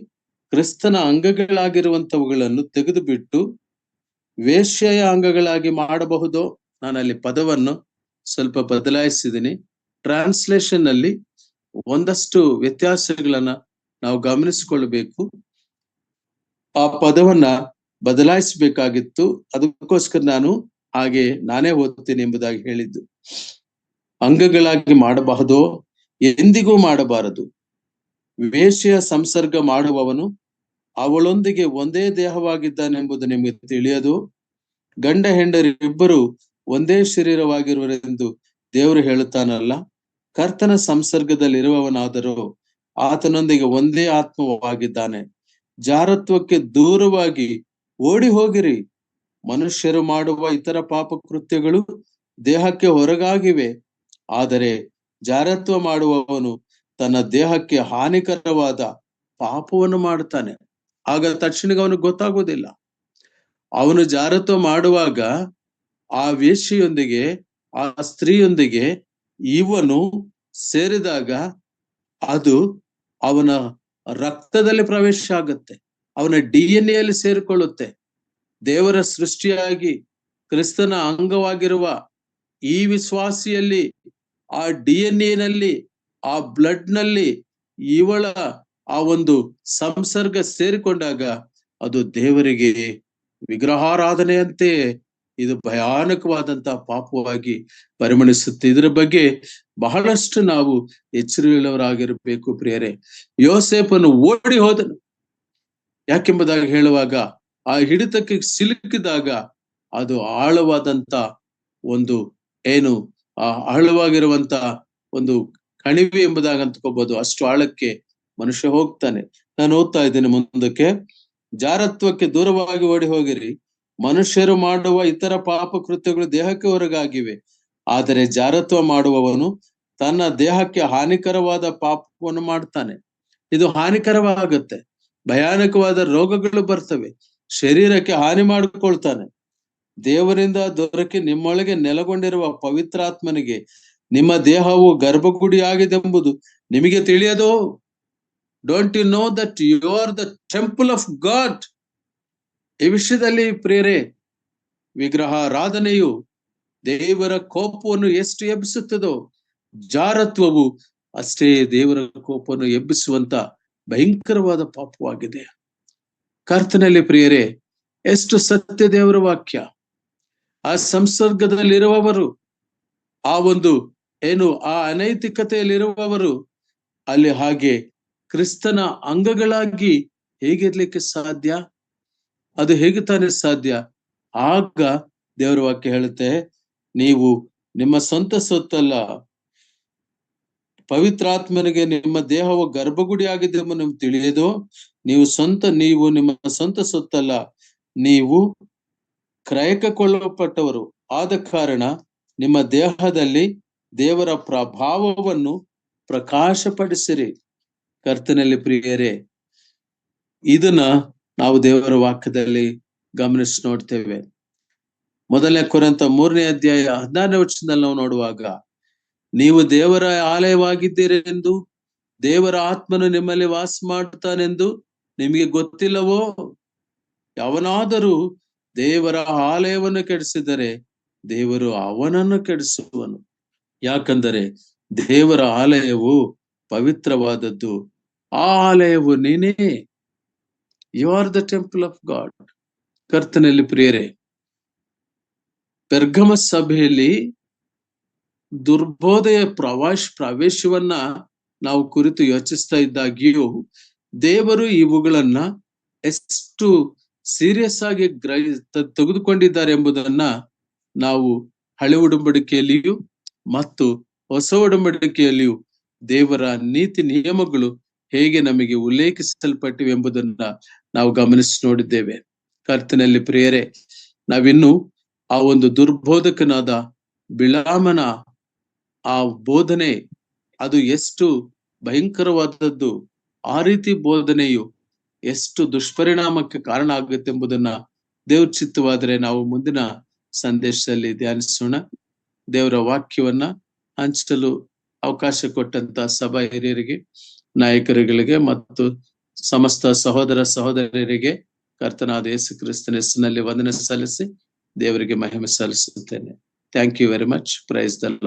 A: ಕ್ರಿಸ್ತನ ಅಂಗಗಳಾಗಿರುವಂತವುಗಳನ್ನು ತೆಗೆದು ಬಿಟ್ಟು ವೇಶ್ಯೆಯ ಅಂಗಗಳಾಗಿ ಮಾಡಬಹುದೋ? ನಾನು ಅಲ್ಲಿ ಪದವನ್ನು ಸ್ವಲ್ಪ ಬದಲಾಯಿಸಿದ್ದೀನಿ. ಟ್ರಾನ್ಸ್ಲೇಷನ್ ಅಲ್ಲಿ ಒಂದಷ್ಟು ವ್ಯತ್ಯಾಸಗಳನ್ನ ನಾವು ಗಮನಿಸಿಕೊಳ್ಳಬೇಕು. ಆ ಪದವನ್ನ ಬದಲಾಯಿಸಬೇಕಾಗಿತ್ತು. ಅದಕ್ಕೋಸ್ಕರ ನಾನು ಹಾಗೆ ನಾನೇ ಓದ್ತೀನಿ ಎಂಬುದಾಗಿ ಹೇಳಿದ್ದು. ಅಂಗಗಳಾಗಿ ಮಾಡಬಹುದೋ? ಎಂದಿಗೂ ಮಾಡಬಾರದು. ವೇಶ್ಯೆಯ ಸಂಸರ್ಗ ಮಾಡುವವನು ಅವಳೊಂದಿಗೆ ಒಂದೇ ದೇಹವಾಗಿದ್ದಾನೆಂಬುದು ನಿಮಗೆ ತಿಳಿಯದು. ಗಂಡ ಹೆಂಡರಿಬ್ಬರು ಒಂದೇ ಶರೀರವಾಗಿರುವರೆಂದು ದೇವರು ಹೇಳುತ್ತಾನಲ್ಲ. ಕರ್ತನ ಸಂಸರ್ಗದಲ್ಲಿರುವವನಾದರೂ ಆತನೊಂದಿಗೆ ಒಂದೇ ಆತ್ಮವಾಗಿದ್ದಾನೆ. ಜಾರತ್ವಕ್ಕೆ ದೂರವಾಗಿ ಓಡಿ ಹೋಗಿರಿ. ಮನುಷ್ಯರು ಮಾಡುವ ಇತರ ಪಾಪ ಕೃತ್ಯಗಳು ದೇಹಕ್ಕೆ ಹೊರಗಾಗಿವೆ, ಆದರೆ ಜಾರತ್ವ ಮಾಡುವವನು ತನ್ನ ದೇಹಕ್ಕೆ ಹಾನಿಕರವಾದ ಪಾಪವನ್ನು ಮಾಡುತ್ತಾನೆ. ಆಗ ತಕ್ಷಣ ಅವನು ಗೊತ್ತಾಗುವುದಿಲ್ಲ. ಅವನು ಜಾರತ್ವ ಮಾಡುವಾಗ ಆ ವೇಶ್ಯೆಯೊಂದಿಗೆ, ಆ ಸ್ತ್ರೀಯೊಂದಿಗೆ ಇವನು ಸೇರಿದಾಗ ಅದು ಅವನ ರಕ್ತದಲ್ಲಿ ಪ್ರವೇಶ ಆಗುತ್ತೆ, ಅವನ DNA ಯಲ್ಲಿ ಸೇರಿಕೊಳ್ಳುತ್ತೆ. ದೇವರ ಸೃಷ್ಟಿಯಾಗಿ ಕ್ರಿಸ್ತನ ಅಂಗವಾಗಿರುವ ಈ ವಿಶ್ವಾಸಿಯಲ್ಲಿ ಆ DNA ನಲ್ಲಿ, ಆ ಬ್ಲಡ್ ನಲ್ಲಿ ಇವಳ ಆ ಒಂದು ಸಂಸರ್ಗ ಸೇರಿಕೊಂಡಾಗ ಅದು ದೇವರಿಗೆ ವಿಗ್ರಹಾರಾಧನೆಯಂತೆ ಇದು ಭಯಾನಕವಾದಂತಹ ಪಾಪವಾಗಿ ಪರಿಗಣಿಸುತ್ತೆ. ಇದರ ಬಗ್ಗೆ ಬಹಳಷ್ಟು ನಾವು ಎಚ್ಚರವುಳ್ಳವರಾಗಿರಬೇಕು ಪ್ರಿಯರೇ. ಯೋಸೇಫನು ಓಡಿ ಹೋದನು. ಯಾಕೆಂಬುದಾಗಿ ಹೇಳುವಾಗ ಆ ಹಿಡಿತಕ್ಕೆ ಸಿಲುಕಿದಾಗ ಅದು ಆಳವಾದಂತ ಒಂದು ಏನು ಆ ಆಳವಾಗಿರುವಂತ ಒಂದು ಕಣಿವೆ ಎಂಬುದಾಗಿ ಅಂದ್ಕೋಬಹುದು. ಅಷ್ಟು ಆಳಕ್ಕೆ ಮನುಷ್ಯ ಹೋಗ್ತಾನೆ. ನಾನು ಓದ್ತಾ ಇದ್ದೇನೆ ಮುಂದಕ್ಕೆ. ಜಾರತ್ವಕ್ಕೆ ದೂರವಾಗಿ ಓಡಿ ಹೋಗಿರಿ. ಮನುಷ್ಯರು ಮಾಡುವ ಇತರ ಪಾಪ ಕೃತ್ಯಗಳು ದೇಹಕ್ಕೆ ಹೊರಗಾಗಿವೆ, ಆದರೆ ಜಾರತ್ವ ಮಾಡುವವನು ತನ್ನ ದೇಹಕ್ಕೆ ಹಾನಿಕರವಾದ ಪಾಪವನ್ನು ಮಾಡ್ತಾನೆ. ಇದು ಹಾನಿಕರವಾಗುತ್ತೆ. ಭಯಾನಕವಾದ ರೋಗಗಳು ಬರ್ತವೆ, ಶರೀರಕ್ಕೆ ಹಾನಿ ಮಾಡಿಕೊಳ್ತಾನೆ. ದೇವರಿಂದ ದೊರಕಿ ನಿಮ್ಮೊಳಗೆ ನೆಲೆಗೊಂಡಿರುವ ಪವಿತ್ರಾತ್ಮನಿಗೆ ನಿಮ್ಮ ದೇಹವು ಗರ್ಭಗುಡಿಯಾಗಿದೆ ಎಂಬುದು ನಿಮಗೆ ತಿಳಿಯದೋ? Don't you know that you are the temple of God? ಈ ವಿಷಯದಲ್ಲಿ ಪ್ರಿಯರೇ, ವಿಗ್ರಹಾರಾಧನೆಯು ದೇವರ ಕೋಪವನ್ನು ಎಷ್ಟು ಎಬ್ಬಿಸುತ್ತದೋ, ಜಾರತ್ವವು ಅಷ್ಟೇ ದೇವರ ಕೋಪವನ್ನು ಎಬ್ಬಿಸುವಂತ ಭಯಂಕರವಾದ ಪಾಪವಾಗಿದೆ. ಕರ್ತನಲ್ಲಿ ಪ್ರಿಯರೇ, ಎಷ್ಟು ಸತ್ಯ ದೇವರ ವಾಕ್ಯ. ಆ ಸಂಸರ್ಗದಲ್ಲಿರುವವರು, ಆ ಒಂದು ಏನು ಆ ಅನೈತಿಕತೆಯಲ್ಲಿರುವವರು ಅಲ್ಲಿ ಹಾಗೆ ಕ್ರಿಸ್ತನ ಅಂಗಗಳಾಗಿ ಹೇಗಿರ್ಲಿಕ್ಕೆ ಸಾಧ್ಯ? ಅದು ಹೇಗೆ ತಾನೇ ಸಾಧ್ಯ? ಆಗ ದೇವರ ವಾಕ್ಯ ಹೇಳುತ್ತೆ, ನೀವು ನಿಮ್ಮ ಸ್ವಂತ ಸೊತ್ತಲ್ಲ, ಪವಿತ್ರಾತ್ಮನಿಗೆ ನಿಮ್ಮ ದೇಹವು ಗರ್ಭಗುಡಿ ಆಗಿದೆ ಎಂಬ ನಿಮ್ಗೆ ತಿಳಿಯದು. ನೀವು ನಿಮ್ಮ ಸ್ವಂತ ಸೊತ್ತಲ್ಲ, ನೀವು ಕ್ರಯಕ್ಕೆ ಕೊಳ್ಳಲ್ಪಟ್ಟವರು. ಆದ ಕಾರಣ ನಿಮ್ಮ ದೇಹದಲ್ಲಿ ದೇವರ ಪ್ರಭಾವವನ್ನು ಪ್ರಕಾಶಪಡಿಸಿರಿ. ಕರ್ತನಲ್ಲಿ ಪ್ರಿಯರೇ, ಇದನ್ನ ನಾವು ದೇವರ ವಾಕ್ಯದಲ್ಲಿ ಗಮನಿಸಿ ನೋಡ್ತೇವೆ. 1 ಕೊರಿಂಥ 3ನೇ ಅಧ್ಯಾಯ 16ನೇ ವಚನದಲ್ಲಿ ನಾವು ನೋಡುವಾಗ, ನೀವು ದೇವರ ಆಲಯವಾಗಿದ್ದೀರೆಂದು, ದೇವರ ಆತ್ಮನು ನಿಮ್ಮಲ್ಲಿ ವಾಸ ಮಾಡುತ್ತಾನೆಂದು ನಿಮಗೆ ಗೊತ್ತಿಲ್ಲವೋ? ಯಾವನಾದರೂ ದೇವರ ಆಲಯವನ್ನು ಕೆಡಿಸಿದರೆ ದೇವರು ಅವನನ್ನು ಕೆಡಿಸುವನು. ಯಾಕಂದರೆ ದೇವರ ಆಲಯವು ಪವಿತ್ರವಾದದ್ದು. ಆ ಆಲಯವು ನೀನೇ. You are the temple of God. ಕರ್ತನಲ್ಲಿ ಪ್ರಿಯರೇ, ಪೆರ್ಗಮ ಸಭೆಯಲ್ಲಿ ದುರ್ಬೋಧೆಯ ಪ್ರವೇಶವನ್ನ ನಾವು ಕುರಿತು ಯೋಚಿಸ್ತಾ ಇದ್ದಾಗಿಯೂ ದೇವರು ಇವುಗಳನ್ನ ಎಷ್ಟು ಸೀರಿಯಸ್ ಆಗಿ ತೆಗೆದುಕೊಂಡಿದ್ದಾರೆ ಎಂಬುದನ್ನ ನಾವು ಹಳೆ ಉಡಂಬಡಿಕೆಯಲ್ಲಿಯೂ ಮತ್ತು ಹೊಸ ಉಡಂಬಡಿಕೆಯಲ್ಲಿಯೂ ದೇವರ ನೀತಿ ನಿಯಮಗಳು ಹೇಗೆ ನಮಗೆ ಉಲ್ಲೇಖಿಸಲ್ಪಟ್ಟಿವೆ ಎಂಬುದನ್ನ ನಾವು ಗಮನಿಸಿ ನೋಡಿದ್ದೇವೆ. ಕರ್ತನಲ್ಲಿ ಪ್ರಿಯರೇ, ನಾವಿನ್ನು ಆ ಒಂದು ದುರ್ಬೋಧಕನಾದ ಬಿಳಾಮನ ಆ ಬೋಧನೆ ಅದು ಎಷ್ಟು ಭಯಂಕರವಾದದ್ದು, ಆ ರೀತಿ ಬೋಧನೆಯು ಎಷ್ಟು ದುಷ್ಪರಿಣಾಮಕ್ಕೆ ಕಾರಣ ಆಗುತ್ತೆ ಎಂಬುದನ್ನ ದೇವ್ರ ಚಿತ್ತವಾದರೆ ನಾವು ಮುಂದಿನ ಸಂದೇಶದಲ್ಲಿ ಧ್ಯಾನಿಸೋಣ. ದೇವರ ವಾಕ್ಯವನ್ನ ಹಂಚಲು ಅವಕಾಶ ಕೊಟ್ಟಂತ ಸಭಾ ಹಿರಿಯರಿಗೆ, ನಾಯಕರುಗಳಿಗೆ ಮತ್ತು ಸಮಸ್ತ ಸಹೋದರ ಸಹೋದರಿಯರಿಗೆ ಕರ್ತನಾದ ಯೇಸು ಕ್ರಿಸ್ತನ ಹೆಸರಿನಲ್ಲಿ ವಂದನೆ ಸಲ್ಲಿಸಿ ದೇವರಿಗೆ ಮಹಿಮೆ ಸಲ್ಲಿಸುತ್ತೇನೆ. Thank you very much. Praise the lord.